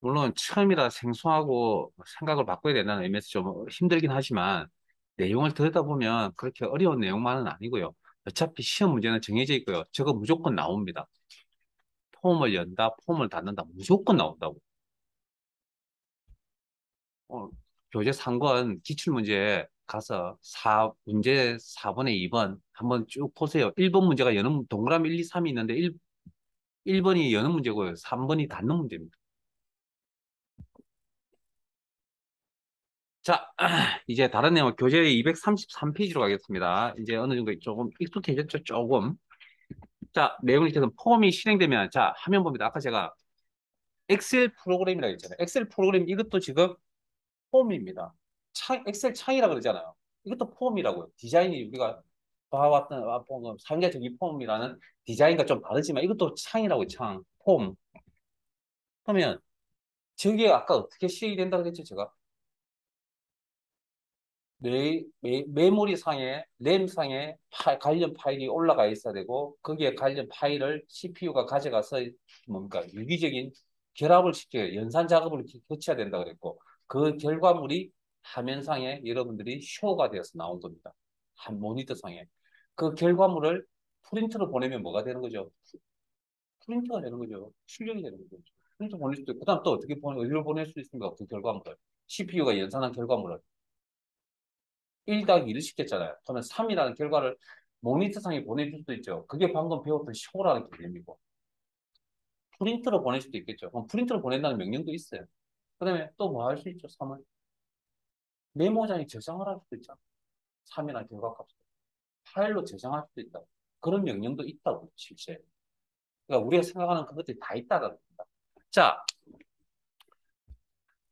물론 처음이라 생소하고 생각을 바꿔야 된다는 의미에서 좀 힘들긴 하지만 내용을 들여다보면 그렇게 어려운 내용만은 아니고요. 어차피 시험 문제는 정해져 있고요. 저거 무조건 나옵니다. 폼을 연다, 폼을 닫는다. 무조건 나온다고. 어, 교재 상권 기출문제 가서 문제 4번에 2번 한번 쭉 보세요. 1번 문제가 여는 동그라미 1, 2, 3이 있는데 1번이 여는 문제고요. 3번이 닫는 문제입니다. 자, 이제 다른 내용, 교재 233페이지로 가겠습니다. 이제 어느 정도 조금 익숙해졌죠, 조금. 자, 내용이 계속 폼이 실행되면, 자, 화면 봅니다. 아까 제가 엑셀 프로그램이라고 했잖아요. 엑셀 프로그램 이것도 지금 폼입니다. 엑셀 창이라 그러잖아요. 이것도 폼이라고요. 디자인이 우리가 봐왔던, 사용자적 이 폼이라는 디자인과 좀 다르지만 이것도 창이라고요, 창. 폼. 그러면 저게 아까 어떻게 실행이 된다고 했죠, 제가? 메모리 상에, 램 상에 관련 파일이 올라가 있어야 되고, 거기에 관련 파일을 CPU가 가져가서 뭡니까? 유기적인 결합을 시켜요. 연산 작업을 거쳐야 된다 그랬고, 그 결과물이 화면상에 여러분들이 쇼가 되어서 나온 겁니다. 한 모니터 상에. 그 결과물을 프린트로 보내면 뭐가 되는 거죠? 프린터가 되는 거죠. 출력이 되는 거죠. 프린터 보낼 수도 있고, 그 다음 또 어떻게 어디로 보낼 수 있습니까? 그 결과물을. CPU가 연산한 결과물을. 1 더하기 2를 시켰잖아요. 그러면 3이라는 결과를 모니터상에 보내줄 수도 있죠. 그게 방금 배웠던 쇼라는 개념이고. 프린트로 보낼 수도 있겠죠. 그럼 프린트로 보낸다는 명령도 있어요. 그 다음에 또 뭐 할 수 있죠? 3을. 메모장에 저장을 할 수도 있죠. 3이라는 결과값을. 파일로 저장할 수도 있다. 그런 명령도 있다고, 실제. 그러니까 우리가 생각하는 그것들이 다 있다는 겁니다. 자,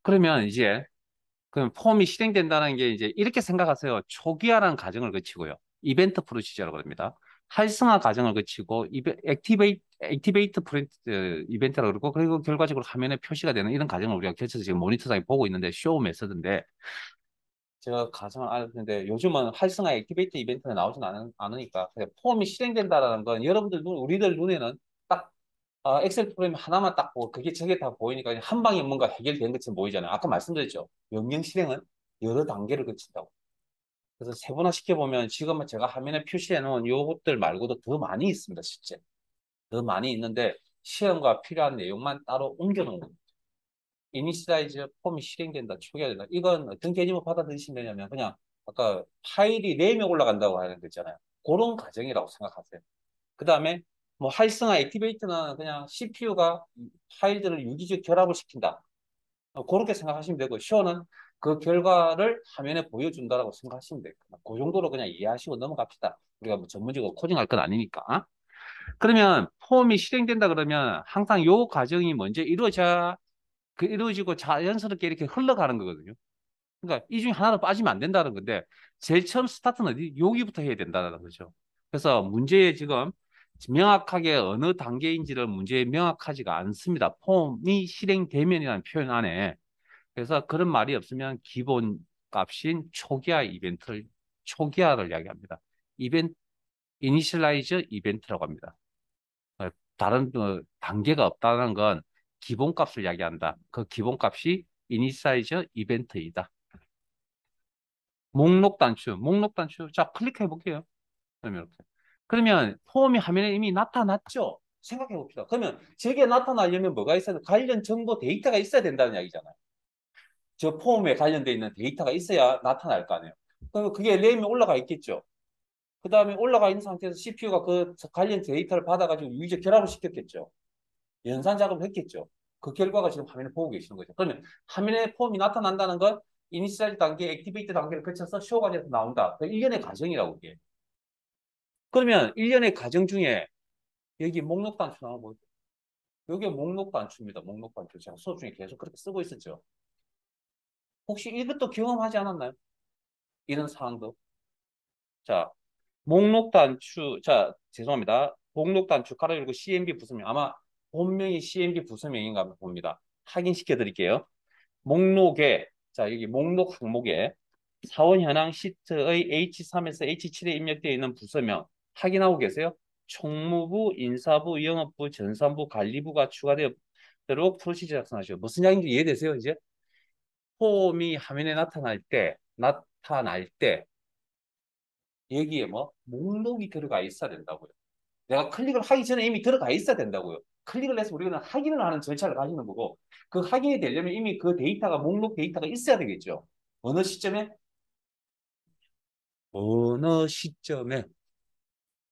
그러면 이제 그럼 폼이 실행된다는 게 이제 이렇게 생각하세요. 초기화라는 과정을 거치고요. 이벤트 프로시저라고 합니다. 활성화 과정을 거치고 액티베이트 프린트 이벤트라고 그러고 그리고 결과적으로 화면에 표시가 되는 이런 과정을 우리가 거쳐서 지금 모니터상에 보고 있는데 쇼 메서드인데 제가 가정을 알았는데 요즘은 활성화 액티베이트 이벤트가 나오진 않으니까 폼이 실행된다라는 건 여러분들 우리들 눈에는 딱 엑셀 프로그램 하나만 딱 보고 그게 저게 다 보이니까 한 방에 뭔가 해결된 것처럼 보이잖아요. 아까 말씀드렸죠. 명령 실행은 여러 단계를 거친다고. 그래서 세분화 시켜보면 지금은 제가 화면에 표시해 놓은 요것들 말고도 더 많이 있습니다. 실제. 더 많이 있는데 시험과 필요한 내용만 따로 옮겨 놓은 겁니다. 이니시라이즈 폼이 실행된다, 초기화된다. 이건 어떤 개념을 받아들이시면 되냐면 그냥 아까 파일이 램에 올라간다고 하는 거 있잖아요. 그런 과정이라고 생각하세요. 그 다음에 뭐 활성화 액티베이트는 그냥 CPU가 파일들을 유기적 결합을 시킨다. 그렇게 생각하시면 되고, 쇼는 그 결과를 화면에 보여준다라고 생각하시면 돼요. 그 정도로 그냥 이해하시고 넘어갑시다. 우리가 뭐 전문적으로 코딩할 건 아니니까. 그러면 폼이 실행된다 그러면 항상 요 과정이 먼저 이루어지고 자연스럽게 이렇게 흘러가는 거거든요. 그러니까 이 중에 하나도 빠지면 안 된다는 건데, 제일 처음 스타트는 어디? 여기부터 해야 된다는 거죠. 그래서 문제에 지금 명확하게 어느 단계인지를 문제에 명확하지가 않습니다. 폼이 실행되면이라는 표현 안에. 그래서 그런 말이 없으면 기본 값인 초기화를 이야기합니다. 이벤트, 이니셜라이즈 이벤트라고 합니다. 다른 단계가 없다는 건 기본 값을 이야기한다. 그 기본 값이 이니셜라이즈 이벤트이다. 목록 단추. 자, 클릭해 볼게요. 그러면 이렇게. 그러면 폼이 화면에 이미 나타났죠? 생각해 봅시다. 그러면 저게 나타나려면 뭐가 있어야 돼? 관련 정보 데이터가 있어야 된다는 이야기잖아요. 저 폼에 관련돼 있는 데이터가 있어야 나타날 거 아니에요. 그럼 그게 램에 올라가 있겠죠. 그 다음에 올라가 있는 상태에서 CPU가 그 관련 데이터를 받아가지고 유기적 결합을 시켰겠죠. 연산 작업을 했겠죠. 그 결과가 지금 화면에 보고 계시는 거죠. 그러면 화면에 폼이 나타난다는 건 이니시얼 단계, 액티베이트 단계를 거쳐서 쇼가 돼서 나온다. 그 일련의 과정이라고 이게. 그러면 일련의 과정 중에 여기 목록 단추 나오고 여기 목록 단추입니다. 목록 단추. 제가 수업 중에 계속 그렇게 쓰고 있었죠. 혹시 이것도 경험하지 않았나요? 이런 상황도. 자, 목록 단추. 자, 죄송합니다. 목록 단추 가로 열고 CMB 부수명. 아마 본명이 CMB 부수명인가 봅니다. 확인시켜 드릴게요. 목록에, 자, 여기 목록 항목에 사원 현황 시트의 H3에서 H7에 입력되어 있는 부서명 확인하고 계세요? 총무부, 인사부, 영업부, 전산부, 관리부가 추가되어 대로 프로시저 작성하시오. 무슨 이야기인지 이해되세요, 이제? 폼이 화면에 나타날 때, 여기에 뭐, 목록이 들어가 있어야 된다고요. 내가 클릭을 하기 전에 이미 들어가 있어야 된다고요. 클릭을 해서 우리는 확인을 하는 절차를 가지는 거고, 그 확인이 되려면 이미 그 데이터가, 목록 데이터가 있어야 되겠죠. 어느 시점에? 어느 시점에?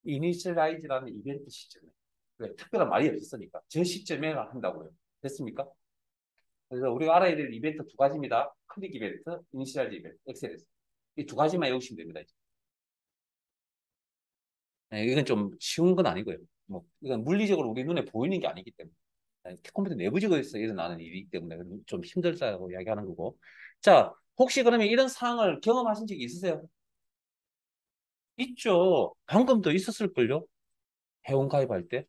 이니셜라이즈라는 이벤트 시점에. 왜? 특별한 말이 없었으니까. 저 시점에 한다고요. 됐습니까? 그래서 우리가 알아야 될 이벤트 두 가지입니다. 클릭 이벤트, 이니셜라이즈 이벤트, 엑셀에서. 이 두 가지만 외우시면 됩니다. 네, 이건 좀 쉬운 건 아니고요. 뭐, 이건 물리적으로 우리 눈에 보이는 게 아니기 때문에. 네, 컴퓨터 내부적으로 일어나는 일이기 때문에 좀 힘들다고 이야기하는 거고. 자, 혹시 그러면 이런 상황을 경험하신 적이 있으세요? 있죠. 방금도 있었을걸요? 회원 가입할 때.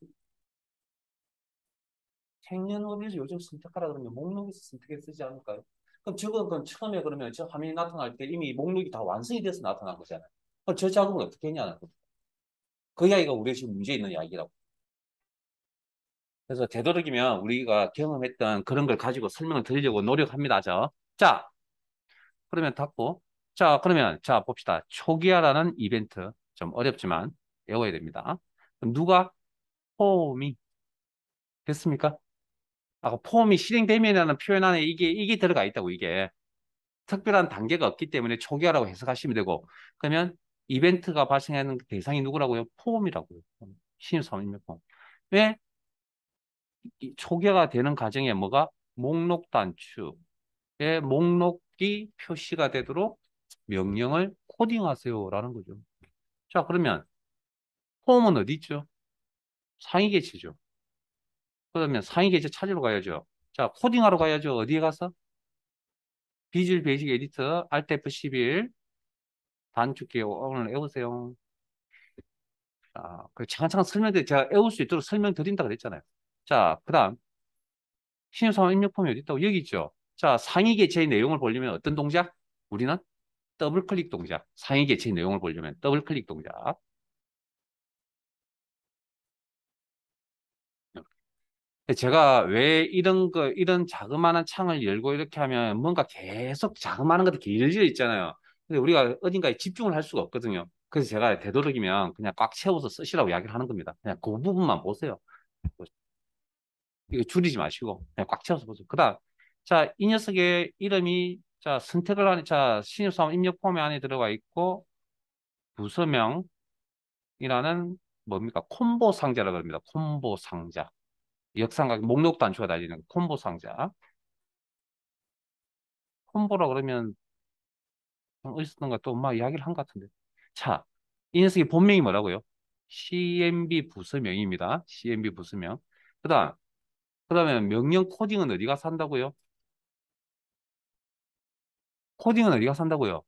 생년월일을 요즘 선택하라 그러면 목록에서 선택해 쓰지 않을까요? 그럼 저건 그럼 처음에 그러면 저 화면이 나타날 때 이미 목록이 다 완성이 돼서 나타난 거잖아요. 그럼 저 작업을 어떻게 했냐는 거죠. 그 이야기가 우리가 지금 문제 있는 이야기라고. 그래서 되도록이면 우리가 경험했던 그런 걸 가지고 설명을 드리려고 노력합니다. 자, 그러면 닫고. 자, 그러면 자 봅시다. 초기화라는 이벤트 좀 어렵지만 외워야 됩니다. 그럼 누가 폼이 됐습니까? 아까 폼이 실행되면이라는 표현 안에 이게 들어가 있다고 이게. 특별한 단계가 없기 때문에 초기화라고 해석하시면 되고 그러면 이벤트가 발생하는 대상이 누구라고요? 폼이라고요. 신입사원이면 폼. 왜 초기화가 되는 과정에 뭐가 목록 단축에 목록이 표시가 되도록 명령을 코딩하세요라는 거죠. 자, 그러면 폼은 어디 있죠? 상위 계치죠. 그러면 상위 계치 찾으러 가야죠. 자, 코딩하러 가야죠. 어디에 가서? 비주얼 베이직 에디터 Alt F11 단축키 오늘 외우세요. 자, 그 차근차근 제가 외울 수 있도록 설명드린다 그랬잖아요. 자, 그 다음 신입사원 입력 폼이 어디 있다고? 여기 있죠. 자, 상위 계체의 내용을 보려면 어떤 동작? 우리는 더블 클릭 동작. 상위 계체의 내용을 보려면 더블 클릭 동작. 제가 왜 이런 자그마한 창을 열고 이렇게 하면 뭔가 계속 자그마한 것도 길어져 있잖아요. 근데 우리가 어딘가에 집중을 할 수가 없거든요. 그래서 제가 되도록이면 그냥 꽉 채워서 쓰시라고 이야기를 하는 겁니다. 그냥 그 부분만 보세요. 이거 줄이지 마시고 그냥 꽉 채워서 보세요. 그다음 자, 이 녀석의 이름이 자, 선택을 하는 자, 신입사원 입력 폼에 안에 들어가 있고 부서명이라는 뭡니까? 콤보 상자라고 합니다. 콤보 상자. 역삼각 목록 단추가 달리는 콤보 상자. 콤보라 그러면 어디서던가 또 엄마 이야기를 한 것 같은데. 자, 이 녀석의 본명이 뭐라고요? CMB 부서명입니다. CMB 부서명. 그다음에 명령 코딩은 어디가 산다고요? 코딩은 어디가 산다고요?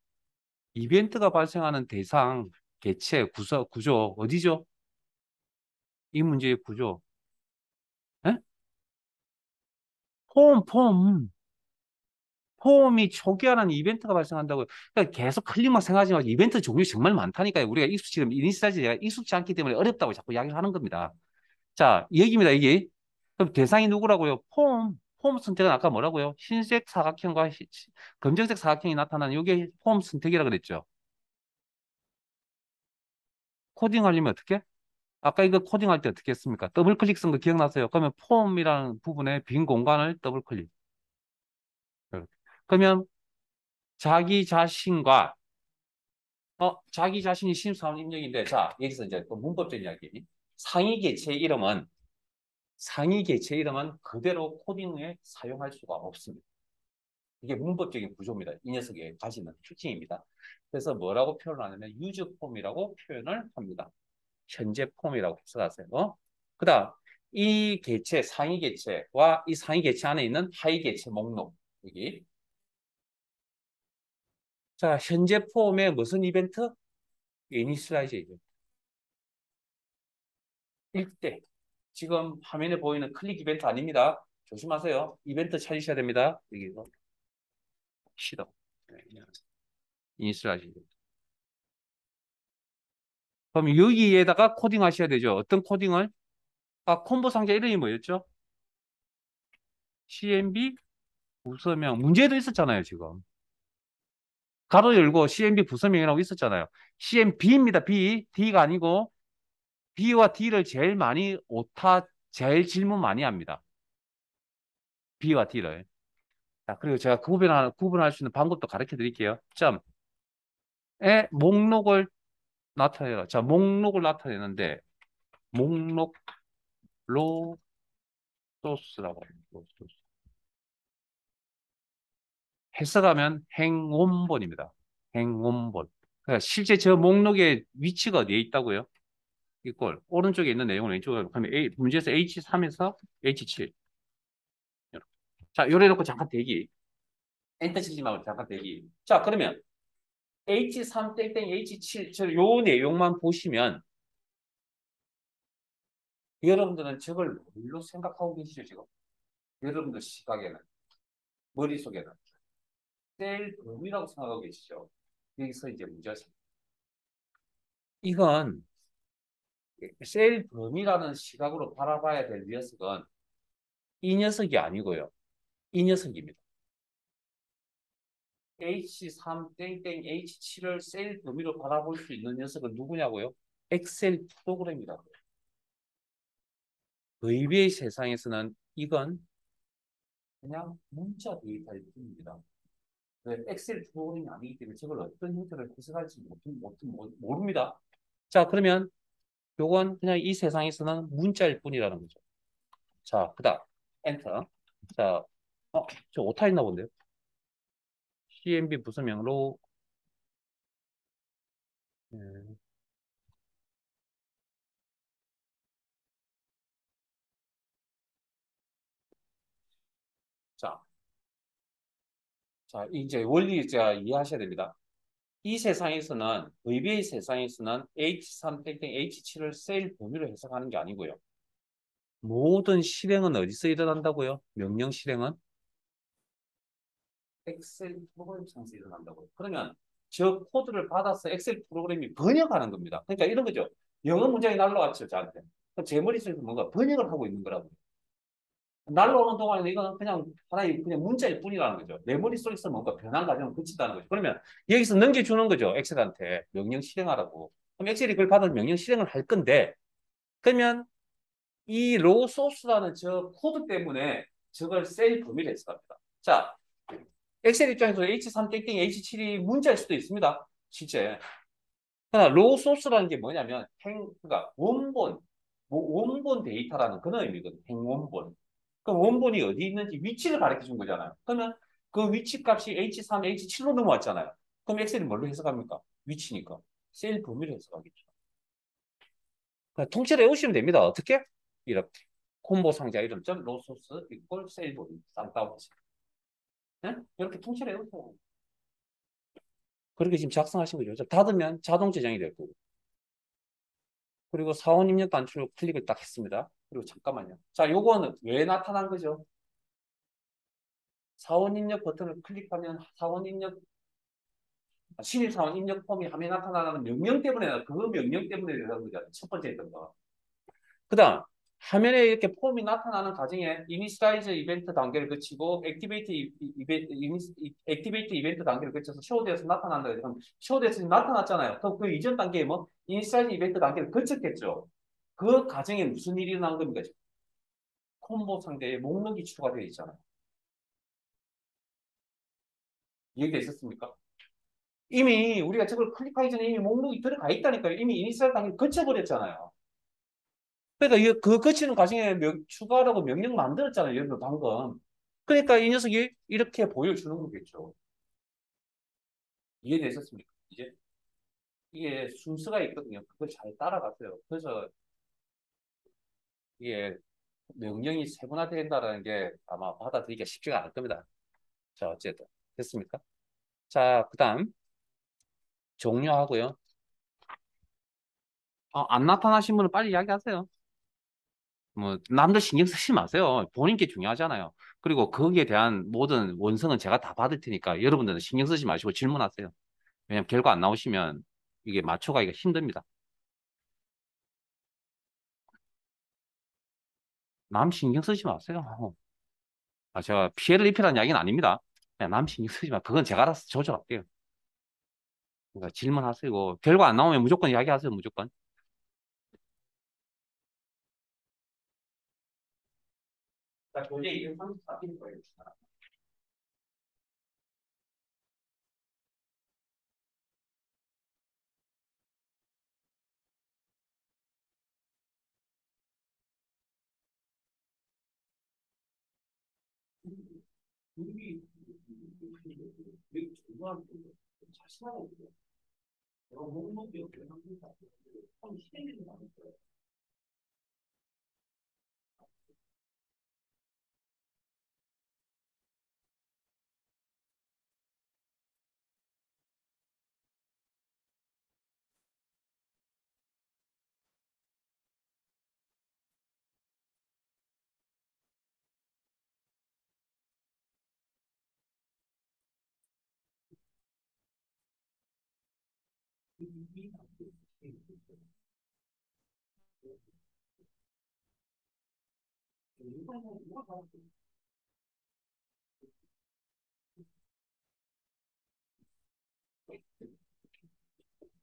이벤트가 발생하는 대상, 개체, 구조, 어디죠? 이 문제의 구조. 에? 폼, 폼. 폼이 초기화라는 이벤트가 발생한다고요. 그러니까 계속 클릭만 생각하지 마시고 이벤트 종류 정말 많다니까요. 우리가 지금 이니시라이즈가 익숙치 않기 때문에 어렵다고 자꾸 이야기를 하는 겁니다. 자, 여기입니다, 이게. 그럼 대상이 누구라고요? 폼 선택은 아까 뭐라고요? 흰색 사각형과 검정색 사각형이 나타나는 이게 폼 선택이라 그랬죠. 코딩하려면 어떻게? 아까 이거 코딩할 때 어떻게 했습니까? 더블 클릭 쓴 거 기억나세요? 그러면 폼이라는 부분에 빈 공간을 더블 클릭. 그러면 자기 자신과 자기 자신이 신입사원 입력인데 자, 여기서 이제 또 문법적인 이야기. 상위 개체의 이름은 상위 개체의 이름은 그대로 코딩에 사용할 수가 없습니다. 이게 문법적인 구조입니다. 이 녀석이 가지는 특징입니다. 그래서 뭐라고 표현을 하냐면 유즈 폼이라고 표현을 합니다. 현재 폼이라고 해석하세요. 그다음 이 개체 상위 개체와 이 상위 개체 안에 있는 하위 개체 목록 여기 자 현재 폼의 무슨 이벤트? 이니셜라이즈 이벤트 1대 지금 화면에 보이는 클릭 이벤트 아닙니다. 조심하세요. 이벤트 찾으셔야 됩니다. 여기서 시도 이니셜라이즈 이벤트. 그럼 여기에다가 코딩 하셔야 되죠. 어떤 코딩을? 콤보 상자 이름이 뭐였죠? CMB 부서명 문제도 있었잖아요, 지금. 가로 열고 CMB 부서명이라고 있었잖아요. CMB입니다. B. D가 아니고 B와 D를 제일 많이 오타 제일 질문 많이 합니다. B와 D를. 자, 그리고 제가 구분할 수 있는 방법도 가르쳐 드릴게요. 점에 목록을 나타내라. 자, 목록을 나타내는데 목록 로 소스라고 해요. 로 소스. 해석하면 행원본입니다. 행원본. 그러니까 실제 저 목록의 위치가 어디에 있다고요? 이걸 오른쪽에 있는 내용을 왼쪽으로 하면 문제에서 H3에서 H7. 자, 요래 놓고 잠깐 대기. 엔터 치지 말고 잠깐 대기. 자, 그러면 H3 땡땡 H7 요 내용만 보시면 여러분들은 저걸 뭘로 생각하고 계시죠, 지금? 여러분들 시각에는 머릿속에는 셀 범위라고 생각하고 계시죠? 여기서 이제 문제가 생깁니다. 이건 셀 범위라는 시각으로 바라봐야 될 녀석은 이 녀석이 아니고요. 이 녀석입니다. H3 땡땡 H7을 셀 범위로 바라볼 수 있는 녀석은 누구냐고요? 엑셀 프로그램이라고요. VBA 세상에서는 이건 그냥 문자 데이터일 뿐입니다. 엑셀 프로그램이 아니기 때문에 저걸 어떤 형태로 해석할지 모릅니다. 자, 그러면 요건 그냥 이 세상에서는 문자일 뿐이라는 거죠. 자, 그 다음 엔터. 자, 저 오타 있나 본데요. CMB 부서명로 예, 자, 자, 이제 원리 제가 이해하셔야 됩니다. 이 세상에서는 VBA 세상에서는 H3 땡땡 H7을 셀 범위로 해석하는 게 아니고요. 모든 실행은 어디서 일어난다고요? 명령 실행은 엑셀 프로그램 상에서 일어난다고요. 그러면 저 코드를 받아서 엑셀 프로그램이 번역하는 겁니다. 그러니까 이런 거죠. 영어 문장이 날라왔죠, 저한테. 제 머릿속에서 뭔가 번역을 하고 있는 거라고요. 날라오는 동안에 이거는 그냥 하나의 그냥 문자일 뿐이라는 거죠. 내 머릿속에서 뭔가 변한 과정을 거친다는 거죠. 그러면 여기서 넘겨주는 거죠. 엑셀한테 명령 실행하라고. 그럼 엑셀이 그걸 받아 명령 실행을 할 건데 그러면 이 로우 소스라는 저 코드 때문에 저걸 셀 범위를 해석합니다. 자, 엑셀 입장에서 H3 땡땡 H7이 문자일 수도 있습니다. 실제. 그러나 로우 소스라는 게 뭐냐면 그러니까 원본 데이터라는 그런 의미거든요. 행원본. 그럼 원본이 어디 있는지 위치를 가르쳐 준 거잖아요. 그러면 그 위치 값이 H3, H7로 넘어왔잖아요. 그럼 엑셀이 뭘로 해석합니까? 위치니까. 셀 범위로 해석하겠죠. 그냥 통째로 외우시면 됩니다. 어떻게? 이렇게. 콤보 상자 이름점 로소스 이퀄 셀 범위 쌍따옴치. 네? 이렇게 통째로 외우세요. 그렇게 지금 작성하신 거죠. 닫으면 자동 저장이 될 거고. 그리고 사원 입력 단추로 클릭을 딱 했습니다. 그리고 잠깐만요. 자, 요거는 왜 나타난 거죠? 사원 입력 버튼을 클릭하면 사원 입력 신입사원 입력 폼이 화면에 나타나는 명령 때문에 그 명령 때문에 되는 거죠. 첫 번째 했던 거. 그다음 화면에 이렇게 폼이 나타나는 과정에 이니시라이즈 이벤트 단계를 거치고 액티베이트 이벤트 단계를 거쳐서 쇼우되어서 나타난다. 그럼 쇼우되어서 나타났잖아요. 그럼 그 이전 단계에 뭐 이니시라이즈 이벤트 단계를 거쳤겠죠. 그 과정에 무슨 일이 일어난 겁니까? 콤보 상대에 목록이 추가되어 있잖아요. 얘기가 있었습니까? 이미 우리가 저걸 클릭하기 전에 이미 목록이 들어가 있다니까요. 이미 이니셜 단계를 거쳐버렸잖아요. 그러니까 그 거치는 과정에 추가라고 명령 만들었잖아요. 여러분 방금. 그러니까 이 녀석이 이렇게 보여주는 거겠죠. 이해되셨습니까? 이제 이게 순서가 있거든요. 그걸 잘 따라가세요. 그래서 이게 명령이 세분화된다는 게 아마 받아들이기가 쉽지가 않을 겁니다. 자, 어쨌든 됐습니까? 자, 그다음 종료하고요. 안 나타나신 분은 빨리 이야기하세요. 뭐 남들 신경 쓰지 마세요. 본인 게 중요하잖아요. 그리고 거기에 대한 모든 원성은 제가 다 받을 테니까 여러분들은 신경 쓰지 마시고 질문하세요. 왜냐면 결과 안 나오시면 이게 맞춰가기가 힘듭니다. 남 신경 쓰지 마세요. 제가 피해를 입히라는 이야기는 아닙니다. 그냥 남 신경 쓰지 마. 그건 제가 알아서 조절할게요. 그러니까 질문하시고, 결과 안 나오면 무조건 이야기하세요, 무조건. 자, 교재 234페이지 보여주시다.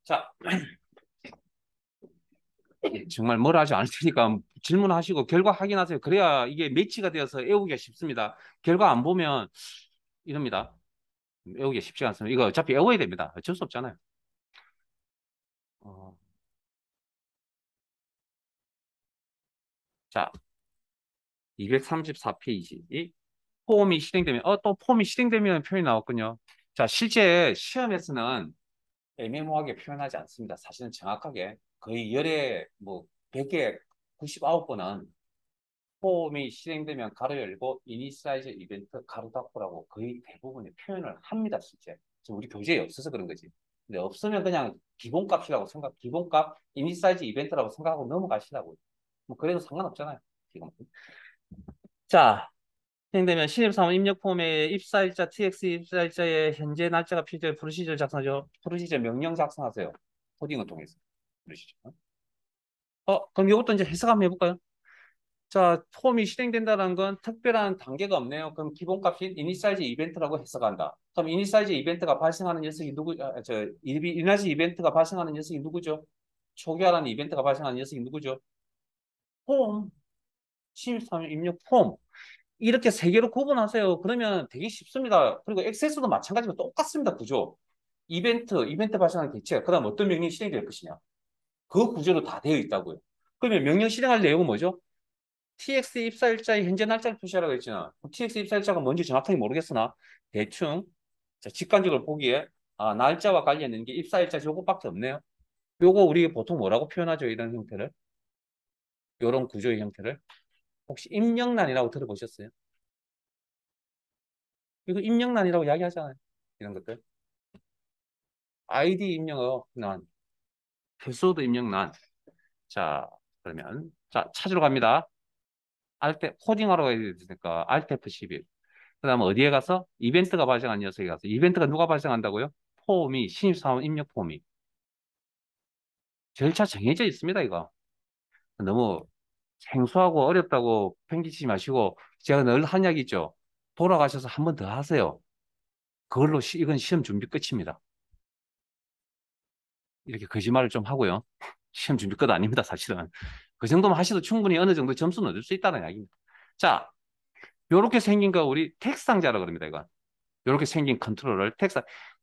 자, 정말 뭐라 하지 않을 테니까 질문하시고 결과 확인하세요. 그래야 이게 매치가 되어서 외우기가 쉽습니다. 결과 안 보면 이럽니다. 외우기가 쉽지 않습니다. 이거 어차피 외워야 됩니다. 어쩔 수 없잖아요. 어, 자, 234페이지. 폼이 실행되면, 또 폼이 실행되면 표현이 나왔군요. 자, 실제 시험에서는 애매모호하게 표현하지 않습니다. 사실은 정확하게 거의 열에 뭐 100에 99번은 폼이 실행되면 가로 열고 이니시라이즈 이벤트 가로 닫고라고 거의 대부분의 표현을 합니다, 실제. 지금 우리 교재에 없어서 그런 거지. 근데 없으면 그냥 기본값이라고 기본값 이니시라이즈 이벤트라고 생각하고 넘어가시라고요. 뭐 그래도 상관없잖아요, 지금. 자, 진행되면 신입사원 입력 폼에 입사일자, TX 입사일자의 현재 날짜가 필요해 프로시저를 작성하죠. 프로시저 명령 작성하세요. 코딩을 통해서. 프로시저. 그럼 이것도 이제 해석 한번 해볼까요? 자, 폼이 실행된다는 건 특별한 단계가 없네요. 그럼 기본값인 이니시라이즈 이벤트라고 해석한다. 그럼 이니시라이즈 이벤트가 발생하는 녀석이 이니시라이즈 이벤트가 발생하는 녀석이 누구죠? 초기화라는 이벤트가 발생하는 녀석이 누구죠? 폼. 신입사원 입력 폼. 이렇게 세 개로 구분하세요. 그러면 되게 쉽습니다. 그리고 액세스도 마찬가지로 똑같습니다. 구조. 이벤트 발생하는 개체, 그 다음 어떤 명령이 실행될 것이냐. 그 구조로 다 되어 있다고요. 그러면 명령 실행할 내용은 뭐죠? TX 입사일자의 현재 날짜를 표시하라고 했잖아. TX 입사일자가 뭔지 정확하게 모르겠으나 대충 자, 직관적으로 보기에 날짜와 관련 있는 게 입사일자 요것밖에 없네요. 요거 우리 보통 뭐라고 표현하죠? 이런 형태를. 요런 구조의 형태를. 혹시 입력란이라고 들어보셨어요? 이거 입력란이라고 이야기하잖아요. 이런 것들. 아이디 입력란, 패스워드 입력란. 자, 그러면 자 찾으러 갑니다. 알트 코딩하러 가야 되니까 Alt F11. 그다음 어디에 가서 이벤트가 발생한 녀석에 가서 이벤트가 누가 발생한다고요? 폼이 신입사원 입력 폼이 절차 정해져 있습니다. 이거 너무 생소하고 어렵다고 팽기치지 마시고 제가 늘 한 이야기 있죠. 돌아가셔서 한 번 더 하세요. 그걸로 이건 시험 준비 끝입니다. 이렇게 거짓말을 좀 하고요. 시험 준비 끝 아닙니다, 사실은. 그 정도만 하셔도 충분히 어느 정도 점수는 얻을 수 있다는 이야기입니다. 자, 요렇게 생긴 거 우리 텍스트 상자라고 그럽니다, 이거. 요렇게 생긴 컨트롤을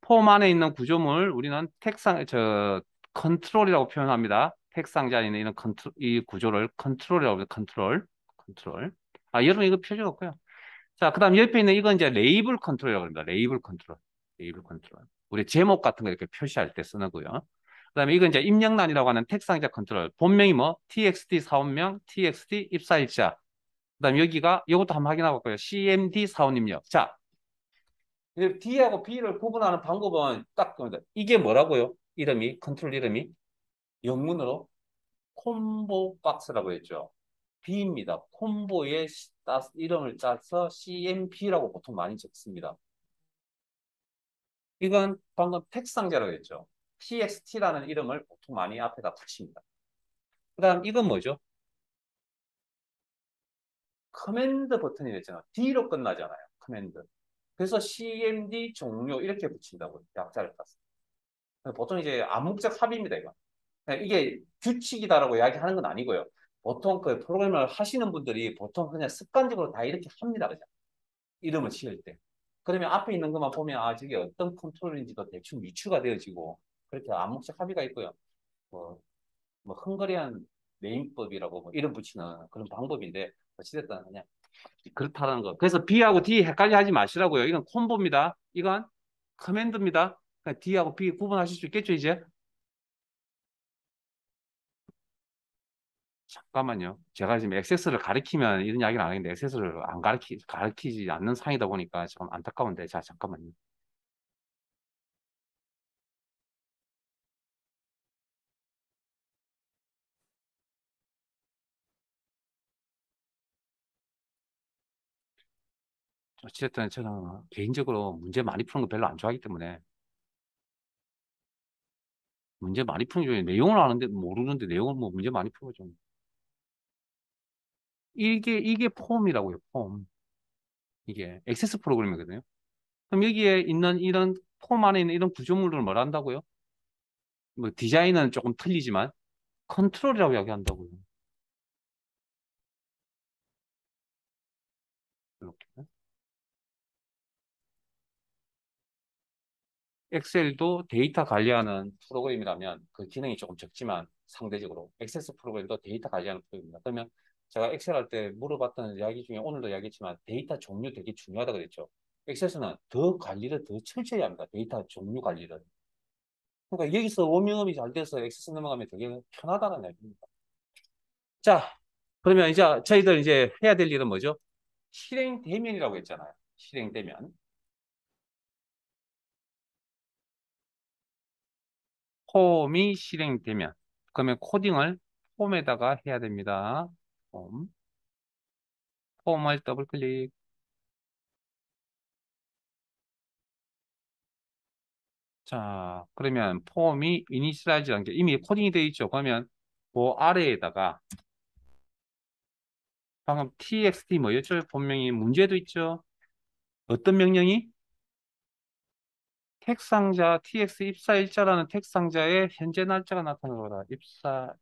폼 안에 있는 구조물 우리는 컨트롤이라고 표현합니다. 텍스트 상자에 있는 이 구조를 컨트롤이라고 합니다. 컨트롤. 여러분 이거 표시 없고요. 자, 그다음 옆에 있는 이건 이제 레이블 컨트롤이라고 합니다. 레이블 컨트롤. 우리 제목 같은 거 이렇게 표시할 때 쓰는 거고요. 그다음에 이건 이제 입력란이라고 하는 텍스트 상자 컨트롤. 본명이 뭐 txt 사원명, txt 입사일자. 그다음 여기가 이것도 한번 확인하고 볼까요? cmd 사원 입력. 자, D하고 B를 구분하는 방법은 딱 그겁니다. 이게 뭐라고요? 컨트롤 이름이 영문으로 콤보 박스라고 했죠. B입니다. 콤보의 이름을 짜서 CMP라고 보통 많이 적습니다. 이건 방금 텍상자라고 했죠. TXT라는 이름을 보통 많이 앞에다 붙입니다. 그 다음 이건 뭐죠? 커맨드 버튼이 됐잖아. D로 끝나잖아요. 커맨드. 그래서 CMD 종료 이렇게 붙인다고 약자를 땄어요. 보통 이제 암묵적 합의입니다, 이거. 이게 규칙이다라고 이야기하는 건 아니고요. 보통 그 프로그램을 하시는 분들이 보통 그냥 습관적으로 다 이렇게 합니다, 그냥. 이름을 지을 때. 그러면 앞에 있는 것만 보면 아, 저게 어떤 컨트롤인지도 대충 유추가 되어지고 그렇게 암묵적 합의가 있고요. 뭐, 뭐 헝가리안 네임법이라고 뭐 이름 붙이는 그런 방법인데 어찌됐든 그냥 그렇다는 거. 그래서 B하고 D 헷갈려 하지 마시라고요. 이건 콤보입니다. 이건 커맨드입니다. 그러니까 D하고 B 구분하실 수 있겠죠, 이제? 잠깐만요. 제가 지금 액세스를 가리키면 이런 이야기는 안 하겠는데 액세스를 안 가리키지 않는 상이다 보니까 좀 안타까운데. 자, 잠깐만요. 어쨌든 저는 개인적으로 문제 많이 푸는 거 별로 안 좋아하기 때문에 문제 많이 푸는 게 중에 내용을 아는데 모르는데 내용을 뭐 문제 많이 풀고 좀 이게 폼이라고요, 폼. 이게 액세스 프로그램이거든요. 그럼 여기에 있는 이런 폼 안에 있는 이런 구조물들을 뭐라 한다고요? 뭐 디자인은 조금 틀리지만 컨트롤이라고 이야기한다고요. 이렇게. 엑셀도 데이터 관리하는 프로그램이라면 그 기능이 조금 적지만 상대적으로 액세스 프로그램도 데이터 관리하는 프로그램입니다. 그러면 제가 엑셀 할 때 물어봤던 이야기 중에 오늘도 이야기했지만 데이터 종류 되게 중요하다고 그랬죠. 엑셀에서는 더 관리를 더 철저히 합니다. 데이터 종류 관리를. 그러니까 여기서 워밍업이 잘 돼서 액세스 넘어가면 되게 편하다는 얘기입니다. 자, 그러면 이제 저희들 이제 해야 될 일은 뭐죠? 실행대면이라고 했잖아요. 실행대면. 폼이 실행되면 그러면 코딩을 폼에다가 해야 됩니다. 폼, 폼을 더블 클릭. 자, 그러면 폼이 이니셜라이즈한 게 이미 코딩이 되어 있죠. 그러면 그 아래에다가 방금 txt 뭐였죠? 본명이 문제도 있죠. 어떤 명령이? 택상자 tx 입사일자라는 택상자의 현재 날짜가 나타나는 거다. 입사의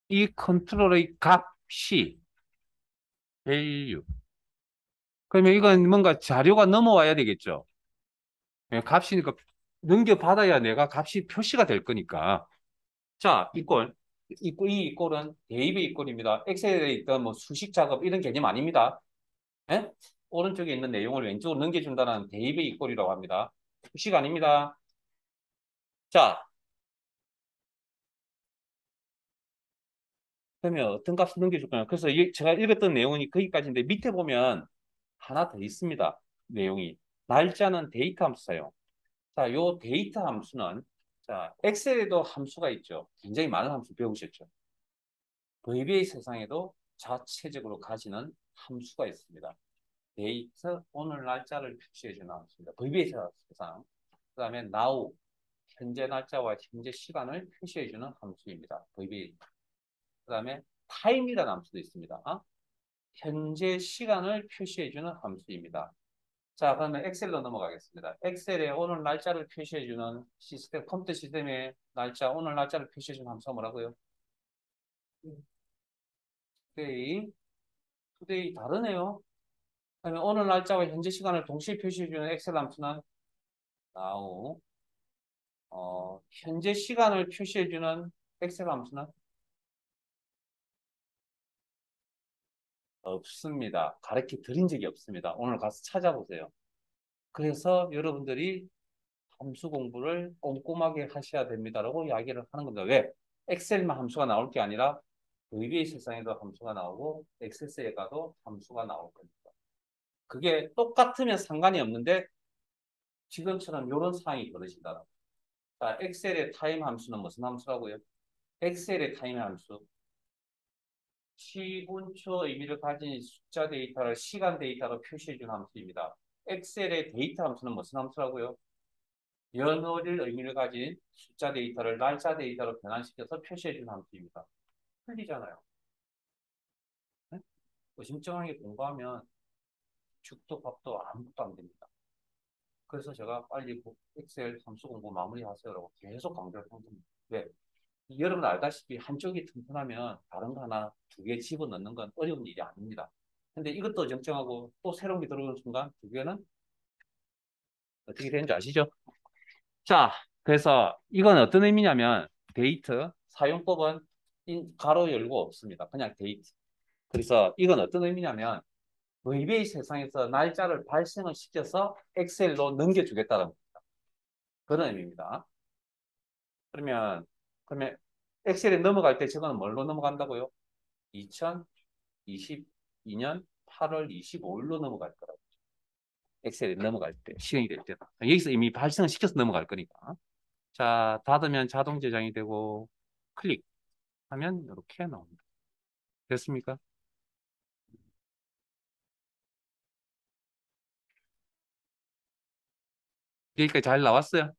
이 컨트롤의 값이 value. 그러면 이건 뭔가 자료가 넘어와야 되겠죠. 예, 값이니까 넘겨받아야 내가 값이 표시가 될 거니까. 자, 이 꼴은 대입의 이꼴입니다. 엑셀에 있던 뭐 수식 작업 이런 개념 아닙니다. 예? 오른쪽에 있는 내용을 왼쪽으로 넘겨준다는 대입의 이꼴이라고 합니다. 수식 아닙니다. 자, 그러면 어떤 값을 넘겨줄 거냐. 그래서 제가 읽었던 내용이 거기까지인데 밑에 보면 하나 더 있습니다. 내용이. 날짜는 데이터 함수 사용. 자, 요 데이터 함수는 자, 엑셀에도 함수가 있죠. 굉장히 많은 함수 배우셨죠. VBA 세상에도 자체적으로 가지는 함수가 있습니다. 데이터 오늘 날짜를 표시해주는 함수입니다. VBA 세상. 그다음에 now 현재 날짜와 현재 시간을 표시해주는 함수입니다. VBA. 그다음에 time이라는 함수도 있습니다. 현재 시간을 표시해주는 함수입니다. 자, 그러면 엑셀로 넘어가겠습니다. 엑셀에 오늘 날짜를 표시해주는 시스템, 컴퓨터 시스템의 날짜, 오늘 날짜를 표시해주는 함수가 뭐라고요? today, today 다르네요. 그러면 오늘 날짜와 현재 시간을 동시에 표시해주는 엑셀 함수는 now, 현재 시간을 표시해주는 엑셀 함수는 없습니다. 가르쳐 드린 적이 없습니다. 오늘 가서 찾아보세요. 그래서 여러분들이 함수 공부를 꼼꼼하게 하셔야 됩니다라고 이야기를 하는 겁니다. 왜? 엑셀만 함수가 나올 게 아니라 VBA 세상에도 함수가 나오고 엑셀에 가도 함수가 나올 겁니다. 그게 똑같으면 상관이 없는데 지금처럼 이런 상황이 벌어진다. 자, 엑셀의 타임 함수는 무슨 함수라고요? 엑셀의 타임 함수. 시분초 의미를 가진 숫자 데이터를 시간 데이터로 표시해 준 함수입니다. 엑셀의 데이터 함수는 무슨 함수라고요? 연어를 의미를 가진 숫자 데이터를 날짜 데이터로 변환시켜서 표시해 주는 함수입니다. 틀리잖아요. 네? 의심증하게 공부하면 죽도 밥도 아무것도 안 됩니다. 그래서 제가 빨리 엑셀 함수 공부 마무리하세요라고 계속 강조를 한 겁니다. 왜? 여러분 알다시피 한쪽이 튼튼하면 다른 거 하나 두 개 집어넣는 건 어려운 일이 아닙니다. 근데 이것도 정정하고 또 새로운 게 들어오는 순간 두 개는 어떻게 되는지 아시죠? 자, 그래서 이건 어떤 의미냐면 데이트 사용법은 가로 열고 없습니다. 그냥 데이트. 그래서 이건 어떤 의미냐면 웨이베이 세상에서 날짜를 발생을 시켜서 엑셀로 넘겨주겠다는 그런 의미입니다. 그러면 엑셀에 넘어갈 때 저거는 뭘로 넘어간다고요? 2022년 8월 25일로 넘어갈 거라고. 엑셀에 넘어갈 때, 실행이 될 때는. 여기서 이미 발생을 시켜서 넘어갈 거니까. 자, 닫으면 자동 저장이 되고, 클릭하면 이렇게 나옵니다. 됐습니까? 여기까지 잘 나왔어요?